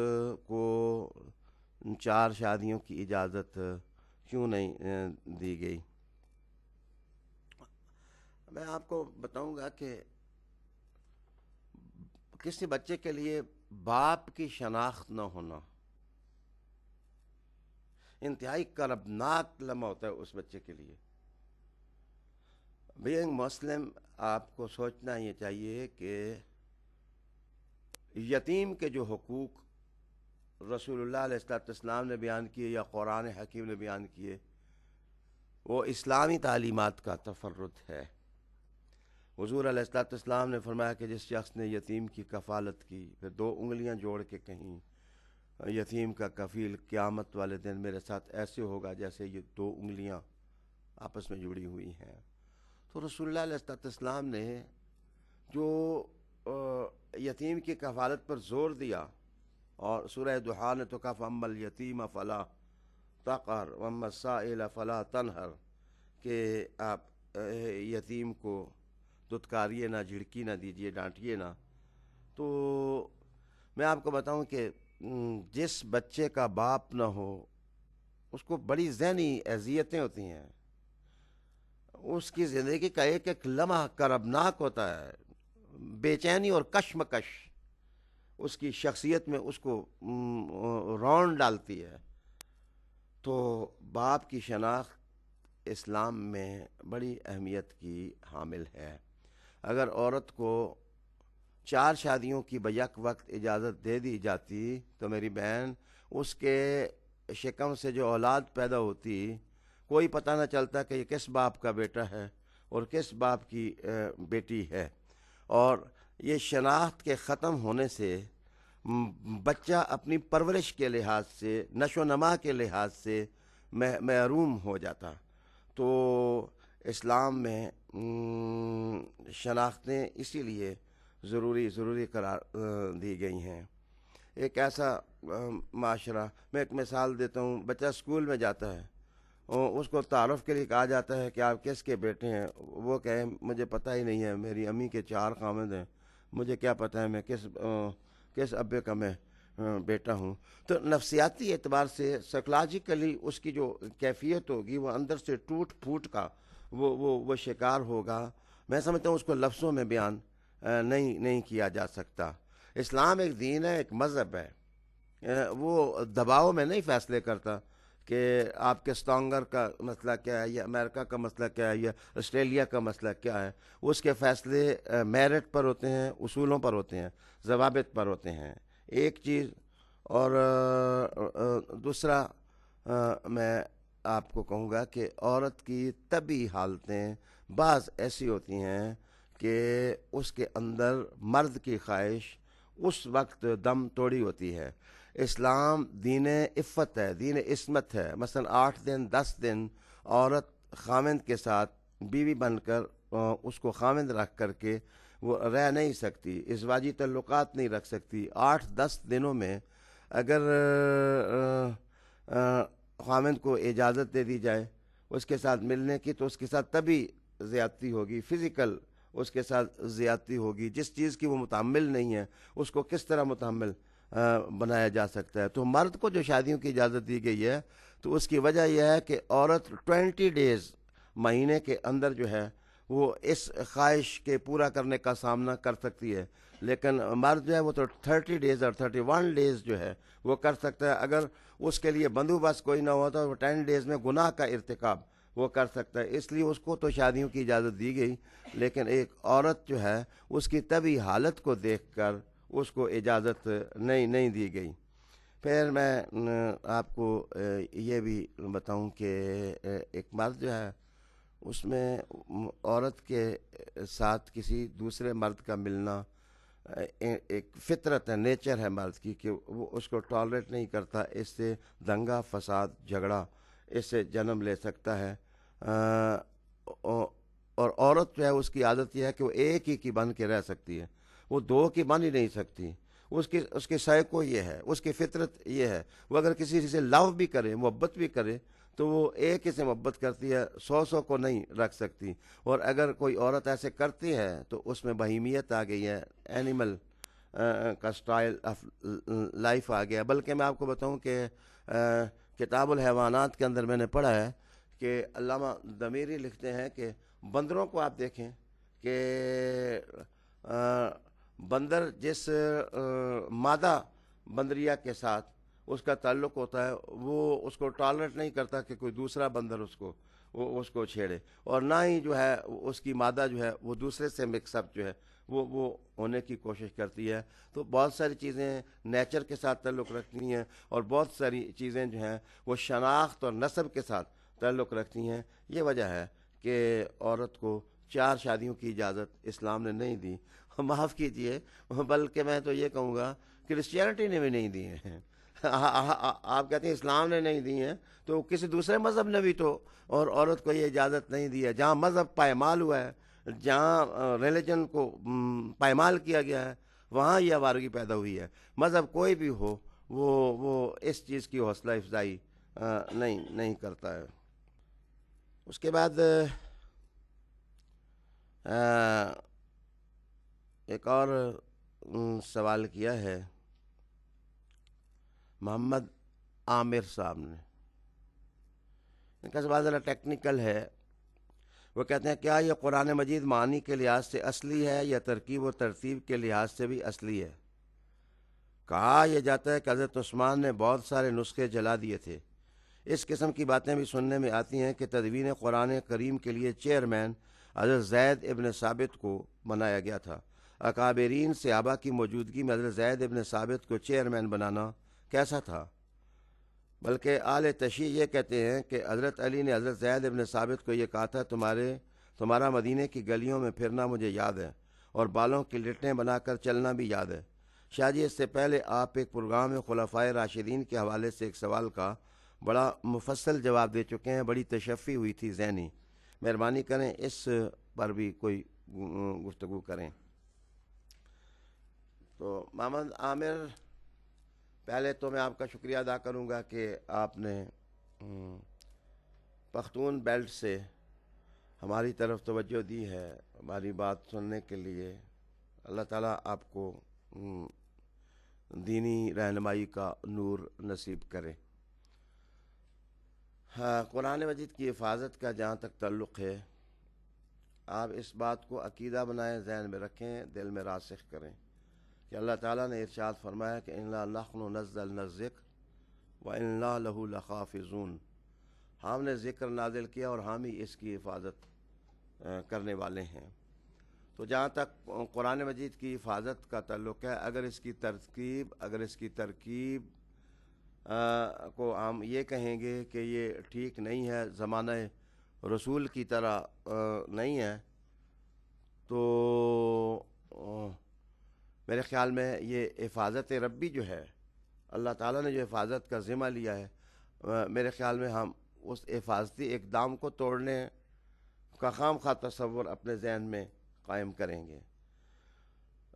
کو 4 شادیوں کی اجازت کیوں نہیں دی گئی. میں آپ کو بتاؤں گا کہ کسی بچے کے لیے باپ کی شناخت نہ ہونا انتہائی کربناک لمحہ ہوتا ہے اس بچے کے لیے. بینگ مسلم آپ کو سوچنا یہ چاہیے کہ یتیم کے جو حقوق رسول اللہ علیہ السلام نے بیان کیے یا قرآن حکیم نے بیان کیے، وہ اسلامی تعلیمات کا تفرد ہے. حضور علیہ السلام نے فرمایا کہ جس شخص نے یتیم کی کفالت کی، پھر 2 انگلیاں جوڑ کے کہیں یتیم کا کفیل قیامت والے دن میرے ساتھ ایسے ہوگا جیسے یہ 2 انگلیاں آپس میں جڑی ہوئی ہیں. تو رسول اللہ علیہ السلام نے جو یتیم کی کفالت پر زور دیا، اور سورہ دحا نے تو کہا فَأَمَّا الْيَتِيمَ فَلَا تَقْهَرْ وَأَمَّا السَّائِلَ فَلَا تَنْهَرْ، کہ آپ یتیم کو دھتکاریے نہ، جھڑکی نہ دیجیے، ڈانٹیے نہ. تو میں آپ کو بتاؤں کہ جس بچے کا باپ نہ ہو اس کو بڑی ذہنی اذیتیں ہوتی ہیں. اس کی زندگی کا ایک ایک لمحہ کربناک ہوتا ہے. بے چینی اور کشمکش اس کی شخصیت میں اس کو رون ڈالتی ہے. تو باپ کی شناخت اسلام میں بڑی اہمیت کی حامل ہے. اگر عورت کو 4 شادیوں کی بیک وقت اجازت دے دی جاتی تو میری بہن اس کے شکم سے جو اولاد پیدا ہوتی کوئی پتہ نہ چلتا کہ یہ کس باپ کا بیٹا ہے اور کس باپ کی بیٹی ہے. اور یہ شناخت کے ختم ہونے سے بچہ اپنی پرورش کے لحاظ سے، نشو و نما کے لحاظ سے محروم ہو جاتا. تو اسلام میں شناختیں اسی لیے ضروری قرار دی گئی ہیں. ایک ایسا معاشرہ، میں ایک مثال دیتا ہوں. بچہ اسکول میں جاتا ہے، اس کو تعارف کے لیے کہا جاتا ہے کہ آپ کس کے بیٹے ہیں. وہ کہے مجھے پتہ ہی نہیں ہے، میری امی کے 4 خامد ہیں، مجھے کیا پتہ ہے میں کس ابے کا میں بیٹا ہوں. تو نفسیاتی اعتبار سے سائیکولوجیکلی اس کی جو کیفیت ہوگی وہ اندر سے ٹوٹ پھوٹ کا وہ شکار ہوگا. میں سمجھتا ہوں اس کو لفظوں میں بیان نہیں کیا جا سکتا. اسلام ایک دین ہے، ایک مذہب ہے. وہ دباؤ میں نہیں فیصلے کرتا کہ آپ کے اسٹانگر کا مسئلہ کیا ہے، یا امریکہ کا مسئلہ کیا ہے، یا آسٹریلیا کا مسئلہ کیا ہے. اس کے فیصلے میرٹ پر ہوتے ہیں، اصولوں پر ہوتے ہیں، ضوابط پر ہوتے ہیں. ایک چیز. اور دوسرا میں آپ کو کہوں گا کہ عورت کی طبعی حالتیں بعض ایسی ہوتی ہیں کہ اس کے اندر مرد کی خواہش اس وقت دم توڑی ہوتی ہے. اسلام دین عفت ہے، دین عصمت ہے. مثلا 8 دن 10 دن عورت خاوند کے ساتھ بیوی بن کر اس کو خاوند رکھ کر کے وہ رہ نہیں سکتی، ازواجی تعلقات نہیں رکھ سکتی. 8-10 دنوں میں اگر خاوند کو اجازت دے دی جائے اس کے ساتھ ملنے کی، تو اس کے ساتھ طبی زیادتی ہوگی، فزیکل اس کے ساتھ زیادتی ہوگی. جس چیز کی وہ متحمل نہیں ہے اس کو کس طرح متحمل بنایا جا سکتا ہے. تو مرد کو جو شادیوں کی اجازت دی گئی ہے تو اس کی وجہ یہ ہے کہ عورت 20 ڈیز مہینے کے اندر جو ہے وہ اس خواہش کے پورا کرنے کا سامنا کر سکتی ہے. لیکن مرد جو ہے وہ تو 30 ڈیز اور 31 ڈیز جو ہے وہ کر سکتا ہے. اگر اس کے لیے بندوبست کوئی نہ ہوتا تو وہ 10 ڈیز میں گناہ کا ارتکاب وہ کر سکتا ہے. اس لیے اس کو تو شادیوں کی اجازت دی گئی، لیکن ایک عورت جو ہے اس کی طبعی حالت کو دیکھ کر اس کو اجازت نہیں دی گئی. پھر میں آپ کو یہ بھی بتاؤں کہ ایک مرد جو ہے اس میں عورت کے ساتھ کسی دوسرے مرد کا ملنا ایک فطرت ہے، نیچر ہے مرد کی کہ وہ اس کو ٹالریٹ نہیں کرتا، اس سے دنگا فساد جھگڑا اس سے جنم لے سکتا ہے۔ اور عورت جو ہے اس کی عادت یہ ہے کہ وہ ایک ہی کی بن کے رہ سکتی ہے، وہ دو کی بن ہی نہیں سکتی۔ اس کی سائیکو یہ ہے، اس کی فطرت یہ ہے، وہ اگر کسی سے لو بھی کرے، محبت بھی کرے، تو وہ ایک ہی سے محبت کرتی ہے، 100 کو نہیں رکھ سکتی۔ اور اگر کوئی عورت ایسے کرتی ہے تو اس میں بہیمیت آ گئی ہے، اینیمل کا سٹائل آف لائف آ گیا۔ بلکہ میں آپ کو بتاؤں کہ کتاب الحیوانات کے اندر میں نے پڑھا ہے کہ علامہ ضمیری لکھتے ہیں کہ بندروں کو آپ دیکھیں کہ بندر جس مادہ بندریا کے ساتھ اس کا تعلق ہوتا ہے، وہ اس کو ٹالریٹ نہیں کرتا کہ کوئی دوسرا بندر اس کو چھیڑے، اور نہ ہی جو ہے اس کی مادہ جو ہے وہ دوسرے سے مکس اپ جو ہے وہ ہونے کی کوشش کرتی ہے۔ تو بہت ساری چیزیں نیچر کے ساتھ تعلق رکھتی ہیں، اور بہت ساری چیزیں جو ہیں وہ شناخت اور نسب کے ساتھ تعلق رکھتی ہیں۔ یہ وجہ ہے کہ عورت کو 4 شادیوں کی اجازت اسلام نے نہیں دی، معاف کیجئے، بلکہ میں تو یہ کہوں گا کرسچینٹی نے بھی نہیں دی ہیں۔ آپ کہتے ہیں اسلام نے نہیں دی ہیں، تو کسی دوسرے مذہب نے بھی تو اور عورت کو یہ اجازت نہیں دی ہے۔ جہاں مذہب پائمال ہوا ہے، جہاں ریلیجن کو پائمال کیا گیا ہے، وہاں یہ آوارگی پیدا ہوئی ہے۔ مذہب کوئی بھی ہو وہ اس چیز کی حوصلہ افزائی نہیں کرتا ہے۔ اس کے بعد ایک اور سوال کیا ہے محمد عامر صاحب نے۔ ان کا سوال ذرا ٹیکنیکل ہے۔ وہ کہتے ہیں کیا یہ قرآن مجید معنی کے لحاظ سے اصلی ہے یا ترکیب و ترتیب کے لحاظ سے بھی اصلی ہے؟ کہا یہ جاتا ہے کہ حضرت عثمان نے بہت سارے نسخے جلا دیے تھے۔ اس قسم کی باتیں بھی سننے میں آتی ہیں کہ تدوین قرآن کریم کے لیے چیئرمین حضرت زید ابن ثابت کو بنایا گیا تھا۔ اکابرین صحابہ کی موجودگی میں حضرت زید ابن ثابت کو چیئرمین بنانا کیسا تھا؟ بلکہ اہل تشیع یہ کہتے ہیں کہ حضرت علی نے حضرت زید ابن ثابت کو یہ کہا تھا تمہارا مدینے کی گلیوں میں پھرنا مجھے یاد ہے، اور بالوں کی لٹیں بنا کر چلنا بھی یاد ہے۔ شاہ جی، اس سے پہلے آپ ایک پروگرام میں خلفائے راشدین کے حوالے سے ایک سوال کا بڑا مفصل جواب دے چکے ہیں، بڑی تشفی ہوئی تھی ذہنی۔ مہربانی کریں اس پر بھی کوئی گفتگو کریں۔ تو محمد عامر، پہلے تو میں آپ کا شکریہ ادا کروں گا کہ آپ نے پختون بیلٹ سے ہماری طرف توجہ دی ہے، ہماری بات سننے کے لیے۔ اللہ تعالیٰ آپ کو دینی رہنمائی کا نور نصیب کرے۔ ہاں، قرآن مجید کی حفاظت کا جہاں تک تعلق ہے، آپ اس بات کو عقیدہ بنائیں، ذہن میں رکھیں، دل میں راسخ کریں کہ اللہ تعالیٰ نے ارشاد فرمایا کہ اِنَّا نَحْنُ نَزَّلْنَا الذِّکْرَ وَإِنَّا لَهُ لَحَافِظُونَ۔ ہم نے ذکر نازل کیا اور ہم ہی اس کی حفاظت کرنے والے ہیں۔ تو جہاں تک قرآن مجید کی حفاظت کا تعلق ہے، اگر اس کی ترکیب کو ہم یہ کہیں گے کہ یہ ٹھیک نہیں ہے، زمانہ رسول کی طرح نہیں ہے، تو میرے خیال میں یہ حفاظت ربی جو ہے، اللہ تعالیٰ نے جو حفاظت کا ذمہ لیا ہے، میرے خیال میں ہم اس حفاظتی اقدام کو توڑنے کا خواہ تصور اپنے ذہن میں قائم کریں گے۔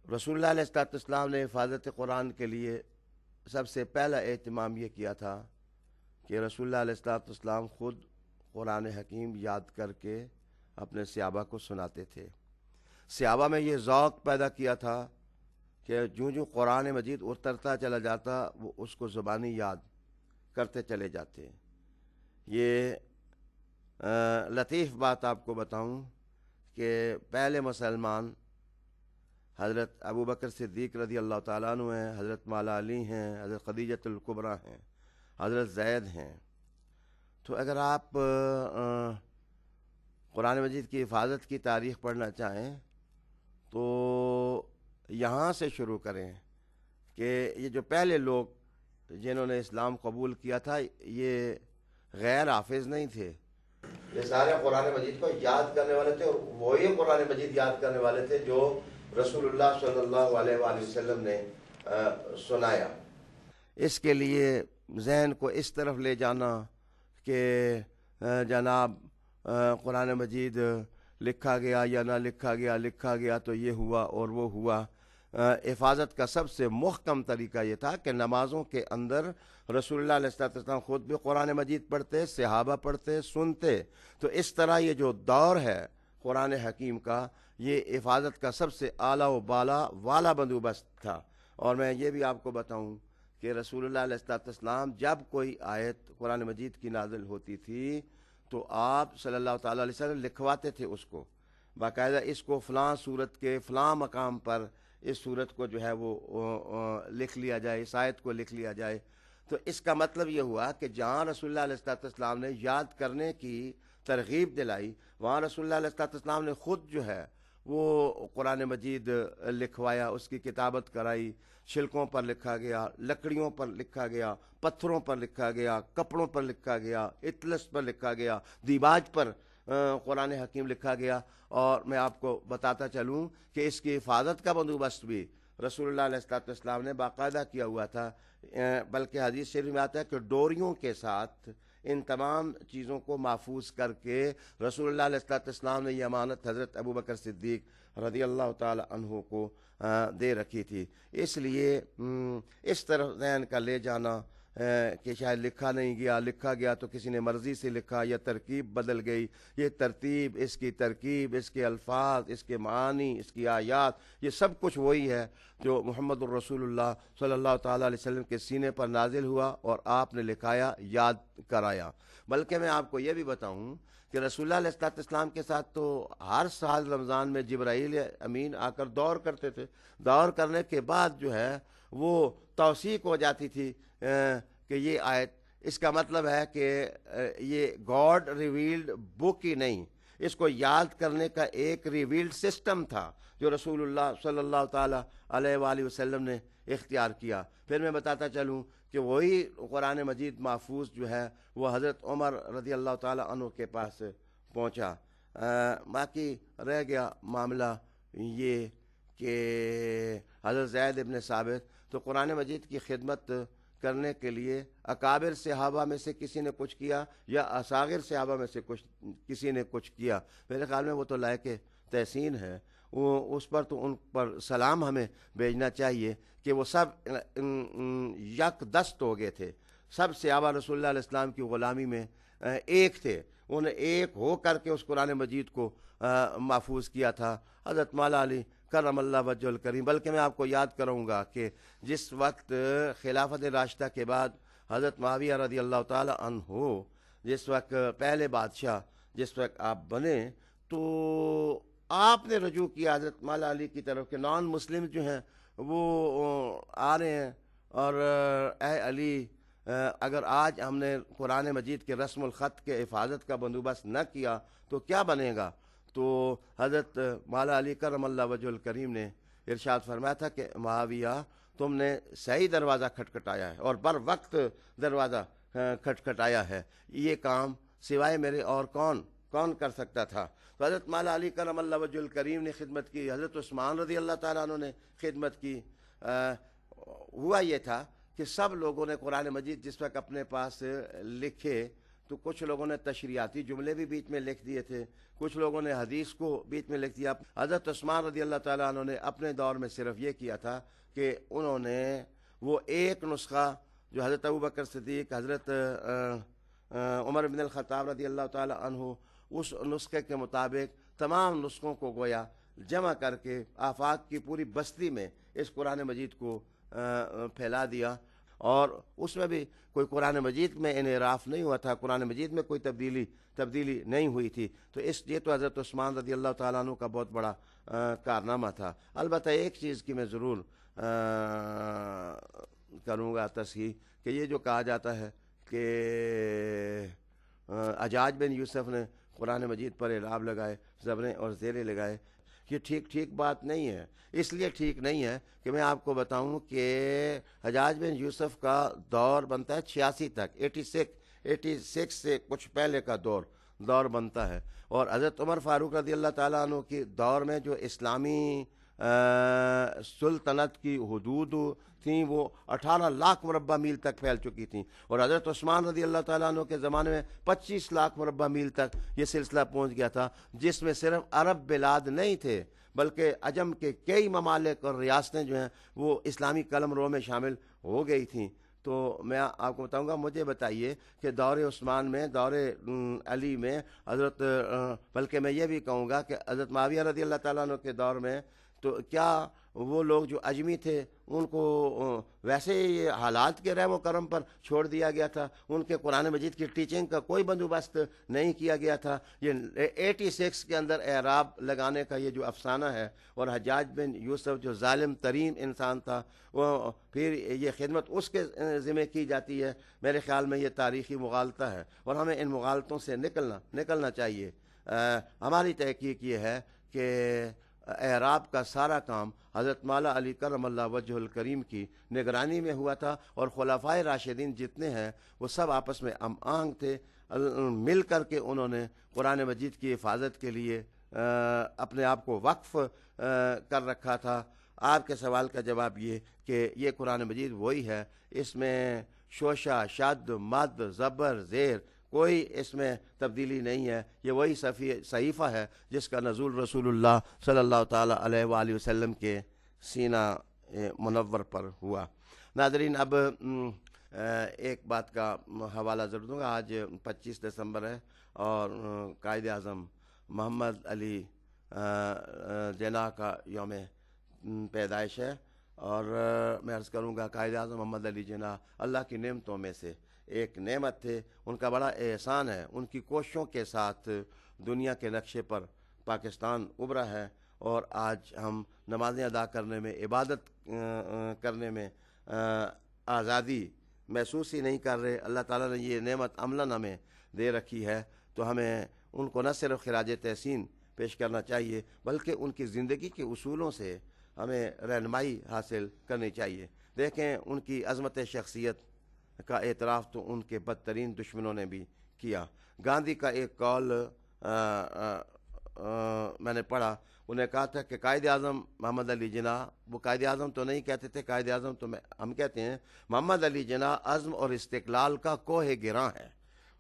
رسول اللہ علیہ السلام نے حفاظت قرآن کے لیے سب سے پہلا اہتمام یہ کیا تھا کہ رسول اللہ علیہ السلام خود قرآن حکیم یاد کر کے اپنے صحابہ کو سناتے تھے۔ صحابہ میں یہ ذوق پیدا کیا تھا کہ جو قرآن مجید اترتا چلا جاتا وہ اس کو زبانی یاد کرتے چلے جاتے۔ یہ لطیف بات آپ کو بتاؤں کہ پہلے مسلمان حضرت ابو بکر صدیق رضی اللہ تعالیٰ عنہ ہیں، حضرت مولا علی ہیں، حضرت خدیجۃ الکبریٰ ہیں، حضرت زید ہیں۔ تو اگر آپ قرآن مجید کی حفاظت کی تاریخ پڑھنا چاہیں تو یہاں سے شروع کریں کہ یہ جو پہلے لوگ جنہوں نے اسلام قبول کیا تھا، یہ غیر حافظ نہیں تھے، یہ سارے قرآن مجید کو یاد کرنے والے تھے، اور وہی قرآن مجید یاد کرنے والے تھے جو رسول اللہ صلی اللہ علیہ وآلہ وسلم نے سنایا۔ اس کے لیے ذہن کو اس طرف لے جانا کہ جناب قرآن مجید لکھا گیا یا نہ لکھا گیا تو یہ ہوا اور وہ ہوا۔ حفاظت کا سب سے محکم طریقہ یہ تھا کہ نمازوں کے اندر رسول اللہ علیہ السلام خود بھی قرآن مجید پڑھتے، صحابہ پڑھتے، سنتے۔ تو اس طرح یہ جو دور ہے قرآن حکیم کا، یہ حفاظت کا سب سے اعلیٰ و بالا والا بندوبست تھا۔ اور میں یہ بھی آپ کو بتاؤں کہ رسول اللہ علیہ السلام جب کوئی آیت قرآن مجید کی نازل ہوتی تھی تو آپ صلی اللہ تعالیٰ علیہ وسلم لکھواتے تھے اس کو باقاعدہ، اس کو فلاں صورت کے فلاں مقام پر اس صورت کو جو ہے وہ لکھ لیا جائے، اس آیت کو لکھ لیا جائے۔ تو اس کا مطلب یہ ہوا کہ جہاں رسول اللہ علیہ السلام نے یاد کرنے کی ترغیب دلائی، وہاں رسول اللہ علیہ السلام نے خود جو ہے وہ قرآن مجید لکھوایا، اس کی کتابت کرائی۔ چھلکوں پر لکھا گیا، لکڑیوں پر لکھا گیا، پتھروں پر لکھا گیا، کپڑوں پر لکھا گیا، اطلس پر لکھا گیا، دیباج پر قرآن حکیم لکھا گیا۔ اور میں آپ کو بتاتا چلوں کہ اس کی حفاظت کا بندوبست بھی رسول اللہ علیہ السلام نے باقاعدہ کیا ہوا تھا، بلکہ حدیث شریف میں آتا ہے کہ ڈوریوں کے ساتھ ان تمام چیزوں کو محفوظ کر کے رسول اللہ علیہ السلام نے یہ امانت حضرت ابوبکر صدیق رضی اللہ تعالی عنہ کو دے رکھی تھی۔ اس لیے اس طرف ذہن کا لے جانا کہ شاید لکھا نہیں گیا، لکھا گیا تو کسی نے مرضی سے لکھا یا ترکیب بدل گئی، یہ ترتیب، اس کی ترکیب، اس کے الفاظ، اس کے معانی، اس کی آیات، یہ سب کچھ وہی ہے جو محمد الرسول اللہ صلی اللہ تعالیٰ علیہ وسلم کے سینے پر نازل ہوا اور آپ نے لکھایا، یاد کرایا۔ بلکہ میں آپ کو یہ بھی بتاؤں کہ رسول اللہ علیہ السلام کے ساتھ تو ہر سال رمضان میں جبرائیل امین آ کر دور کرتے تھے، دور کرنے کے بعد جو ہے وہ توثیق ہو جاتی تھی کہ یہ آیت، اس کا مطلب ہے کہ یہ گاڈ ریویلڈ بک ہی نہیں، اس کو یاد کرنے کا ایک ریویلڈ سسٹم تھا جو رسول اللہ صلی اللہ تعالیٰ علیہ وآلہ وسلم نے اختیار کیا۔ پھر میں بتاتا چلوں کہ وہی قرآن مجید محفوظ جو ہے وہ حضرت عمر رضی اللہ تعالیٰ عنہ کے پاس پہنچا۔ باقی رہ گیا معاملہ یہ کہ حضرت زید ابن ثابت تو قرآن مجید کی خدمت کرنے کے لیے اکابر صحابہ میں سے کسی نے کچھ کیا یا اصاغر صحابہ میں سے کسی نے کچھ کیا، میرے خیال میں وہ تو لائق تحسین ہے، وہ اس پر تو ان پر سلام ہمیں بھیجنا چاہیے کہ وہ سب یک دست ہو گئے تھے، سب صحابہ رسول اللہ علیہ السلام کی غلامی میں ایک تھے، انہوں نے ایک ہو کر کے اس قرآن مجید کو محفوظ کیا تھا۔ حضرت مولا علی کرم اللہ وجہ الکریم، بلکہ میں آپ کو یاد کروں گا کہ جس وقت خلافت راشدہ کے بعد حضرت معاویہ رضی اللہ تعالی عنہ جس وقت پہلے بادشاہ جس وقت آپ بنے تو آپ نے رجوع کیا حضرت مولا علی کی طرف کہ نان مسلم جو ہیں وہ آ رہے ہیں اور اے علی اگر آج ہم نے قرآن مجید کے رسم الخط کے حفاظت کا بندوبست نہ کیا تو کیا بنے گا؟ تو حضرت مولا علی کرم اللہ وجہ الکریم نے ارشاد فرمایا تھا کہ معاویہ تم نے صحیح دروازہ کھٹکھٹایا ہے اور بر وقت دروازہ کھٹکھٹایا ہے، یہ کام سوائے میرے اور کون کر سکتا تھا؟ تو حضرت مولا علی کرم اللہ وجہ الکریم نے خدمت کی، حضرت عثمان رضی اللہ تعالیٰ عنہ نے خدمت کی۔ ہوا یہ تھا کہ سب لوگوں نے قرآن مجید جس وقت اپنے پاس لکھے تو کچھ لوگوں نے تشریعاتی جملے بھی بیچ میں لکھ دیے تھے، کچھ لوگوں نے حدیث کو بیچ میں لکھ دیا۔ حضرت عثمان رضی اللہ تعالیٰ عنہ نے اپنے دور میں صرف یہ کیا تھا کہ انہوں نے وہ ایک نسخہ جو حضرت ابوبکر صدیق، حضرت عمر بن الخطاب رضی اللہ تعالیٰ عنہ اس نسخے کے مطابق تمام نسخوں کو گویا جمع کر کے آفاق کی پوری بستی میں اس قرآن مجید کو پھیلا دیا، اور اس میں بھی کوئی قرآن مجید میں انحراف نہیں ہوا تھا، قرآن مجید میں کوئی تبدیلی نہیں ہوئی تھی۔ تو یہ تو حضرت عثمان رضی اللہ تعالیٰ عنہ کا بہت بڑا کارنامہ تھا۔ البتہ ایک چیز کی میں ضرور کروں گا تصحیح کہ یہ جو کہا جاتا ہے کہ حجاج بن یوسف نے قرآن مجید پر اعراب لگائے، زبریں اور زیریں لگائے، یہ ٹھیک بات نہیں ہے۔ اس لیے ٹھیک نہیں ہے کہ میں آپ کو بتاؤں کہ حجاج بن یوسف کا دور بنتا ہے 86 تک، 86 سے کچھ پہلے کا دور بنتا ہے۔ اور حضرت عمر فاروق رضی اللہ تعالیٰ عنہ کے دور میں جو اسلامی سلطنت کی حدود تھیں وہ 18 لاکھ مربع میل تک پھیل چکی تھیں، اور حضرت عثمان رضی اللہ تعالیٰ عنہ کے زمانے میں 25 لاکھ مربع میل تک یہ سلسلہ پہنچ گیا تھا، جس میں صرف عرب بلاد نہیں تھے بلکہ عجم کے کئی ممالک اور ریاستیں جو ہیں وہ اسلامی قلم رو میں شامل ہو گئی تھیں۔ تو میں آپ کو بتاؤں گا، مجھے بتائیے کہ دور عثمان میں، دور علی میں حضرت بلکہ میں یہ بھی کہوں گا کہ حضرت معاویہ رضی اللہ تعالیٰ عنہ کے دور میں تو کیا وہ لوگ جو اجمی تھے ان کو ویسے یہ حالات کے رحم و کرم پر چھوڑ دیا گیا تھا؟ ان کے قرآن مجید کی ٹیچنگ کا کوئی بندوبست نہیں کیا گیا تھا؟ یہ 86 کے اندر اعراب لگانے کا یہ جو افسانہ ہے، اور حجاج بن یوسف جو ظالم ترین انسان تھا وہ پھر یہ خدمت اس کے ذمہ کی جاتی ہے، میرے خیال میں یہ تاریخی مغالطہ ہے، اور ہمیں ان مغالطوں سے نکلنا چاہیے۔ ہماری تحقیق یہ ہے کہ اعراب کا سارا کام حضرت مولا علی کرم اللہ وجہ الکریم کی نگرانی میں ہوا تھا، اور خلفائے راشدین جتنے ہیں وہ سب آپس میں ہم آہنگ تھے، مل کر کے انہوں نے قرآن مجید کی حفاظت کے لیے اپنے آپ کو وقف کر رکھا تھا۔ آپ کے سوال کا جواب یہ کہ یہ قرآن مجید وہی ہے، اس میں شوشہ، شد، مد، زبر، زیر کوئی اس میں تبدیلی نہیں ہے، یہ وہی صحیفہ ہے جس کا نزول رسول اللہ صلی اللہ تعالیٰ علیہ وآلہ وسلم کے سینہ منور پر ہوا۔ ناظرین، اب ایک بات کا حوالہ ضرور دوں گا۔ آج 25 دسمبر ہے اور قائد اعظم محمد علی جناح کا یوم پیدائش ہے، اور میں عرض کروں گا قائد اعظم محمد علی جناح اللہ کی نعمتوں میں سے ایک نعمت تھے، ان کا بڑا احسان ہے، ان کی کوششوں کے ساتھ دنیا کے نقشے پر پاکستان ابھرا ہے، اور آج ہم نمازیں ادا کرنے میں، عبادت کرنے میں آزادی محسوس ہی نہیں کر رہے۔ اللہ تعالیٰ نے یہ نعمت عملاً ہمیں دے رکھی ہے، تو ہمیں ان کو نہ صرف خراج تحسین پیش کرنا چاہیے بلکہ ان کی زندگی کے اصولوں سے ہمیں رہنمائی حاصل کرنی چاہیے۔ دیکھیں، ان کی عظمت شخصیت کا اعتراف تو ان کے بدترین دشمنوں نے بھی کیا۔ گاندھی کا ایک قول میں نے پڑھا، انہیں کہا تھا کہ قائد اعظم محمد علی جناح، وہ قائد اعظم تو نہیں کہتے تھے، قائد اعظم تو ہم کہتے ہیں، محمد علی جناح عزم اور استقلال کا کوہ گراں ہے۔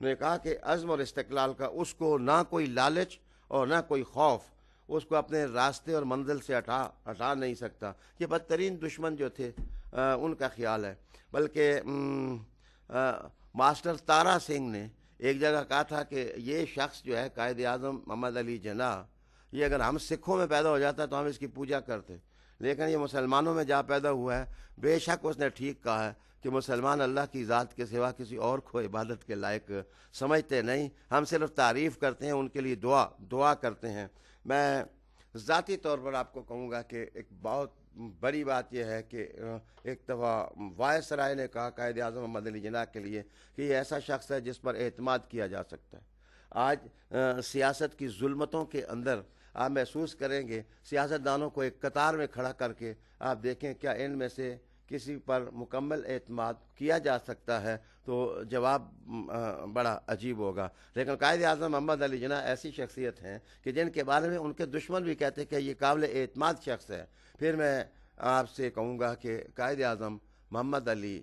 انہوں نے کہا کہ عزم اور استقلال کا اس کو نہ کوئی لالچ اور نہ کوئی خوف اس کو اپنے راستے اور منزل سے ہٹا نہیں سکتا۔ یہ بدترین دشمن جو تھے ان کا خیال ہے۔ بلکہ ماسٹر تارا سنگھ نے ایک جگہ کہا تھا کہ یہ شخص جو ہے قائد اعظم محمد علی جناح، یہ اگر ہم سکھوں میں پیدا ہو جاتا تو ہم اس کی پوجا کرتے، لیکن یہ مسلمانوں میں جا پیدا ہوا ہے۔ بے شک اس نے ٹھیک کہا ہے کہ مسلمان اللہ کی ذات کے سوا کسی اور کو عبادت کے لائق سمجھتے نہیں، ہم صرف تعریف کرتے ہیں، ان کے لیے دعا کرتے ہیں۔ میں ذاتی طور پر آپ کو کہوں گا کہ ایک بہت بڑی بات یہ ہے کہ ایک دفعہ وائسرائے نے کہا قائد اعظم محمد علی جناح کے لیے کہ یہ ایسا شخص ہے جس پر اعتماد کیا جا سکتا ہے۔ آج سیاست کی ظلمتوں کے اندر آپ محسوس کریں گے، سیاستدانوں کو ایک قطار میں کھڑا کر کے آپ دیکھیں کیا ان میں سے کسی پر مکمل اعتماد کیا جا سکتا ہے، تو جواب بڑا عجیب ہوگا۔ لیکن قائد اعظم محمد علی جناح ایسی شخصیت ہیں کہ جن کے بارے میں ان کے دشمن بھی کہتے ہیں کہ یہ قابل اعتماد شخص ہے۔ پھر میں آپ سے کہوں گا کہ قائد اعظم محمد علی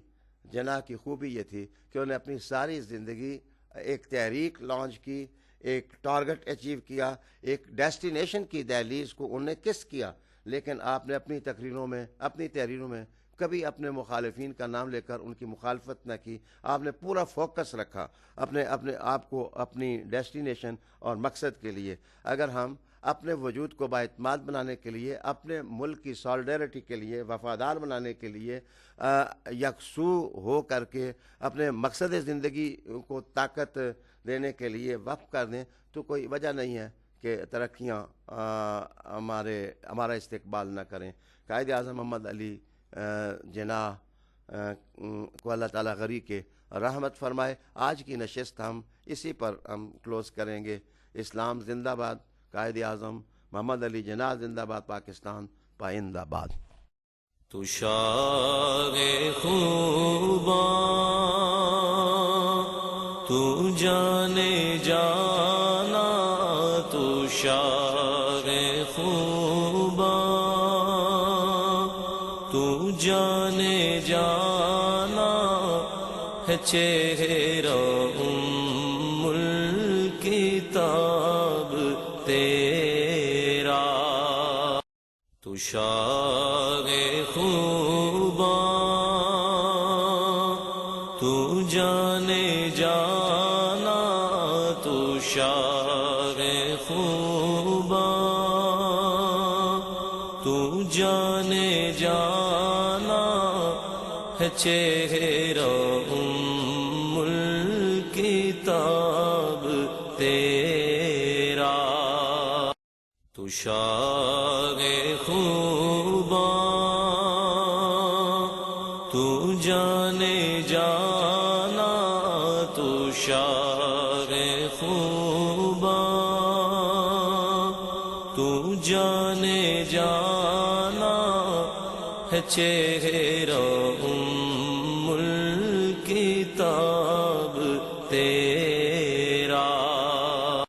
جناح کی خوبی یہ تھی کہ انہیں اپنی ساری زندگی ایک تحریک لانچ کی، ایک ٹارگٹ اچیو کیا، ایک ڈیسٹینیشن کی دہلیز کو انہوں نے کس کیا، لیکن آپ نے اپنی تحریروں میں کبھی اپنے مخالفین کا نام لے کر ان کی مخالفت نہ کی۔ آپ نے پورا فوکس رکھا اپنے آپ کو اپنی ڈیسٹینیشن اور مقصد کے لیے۔ اگر ہم اپنے وجود کو بااعتماد بنانے کے لیے، اپنے ملک کی سالیڈیرٹی کے لیے، وفادار بنانے کے لیے یکسو ہو کر کے اپنے مقصد زندگی کو طاقت دینے کے لیے وقف کر دیں تو کوئی وجہ نہیں ہے کہ ترقیاں ہمارا استقبال نہ کریں۔ قائد اعظم محمد علی جناح کو اللہ تعالیٰ غری کے رحمت فرمائے۔ آج کی نشست ہم اسی پر کلوز کریں گے۔ اسلام زندہ باد، قائد اعظم محمد علی جناح زندہ باد، پاکستان پائندہ باد۔ تو شاہ خوباں تو جانے جا شار خوباں تو جانے جانا ہے چہرہ ام الکتاب تیرا تو شار خوباں تو جانے جانا تو شار خوباں تو جانے جانا ہے چہرہ ام الکتاب تیرا تو شار خوباں تو جانے جانا تو شار خوباں تو جانے جانا ہے چہرہ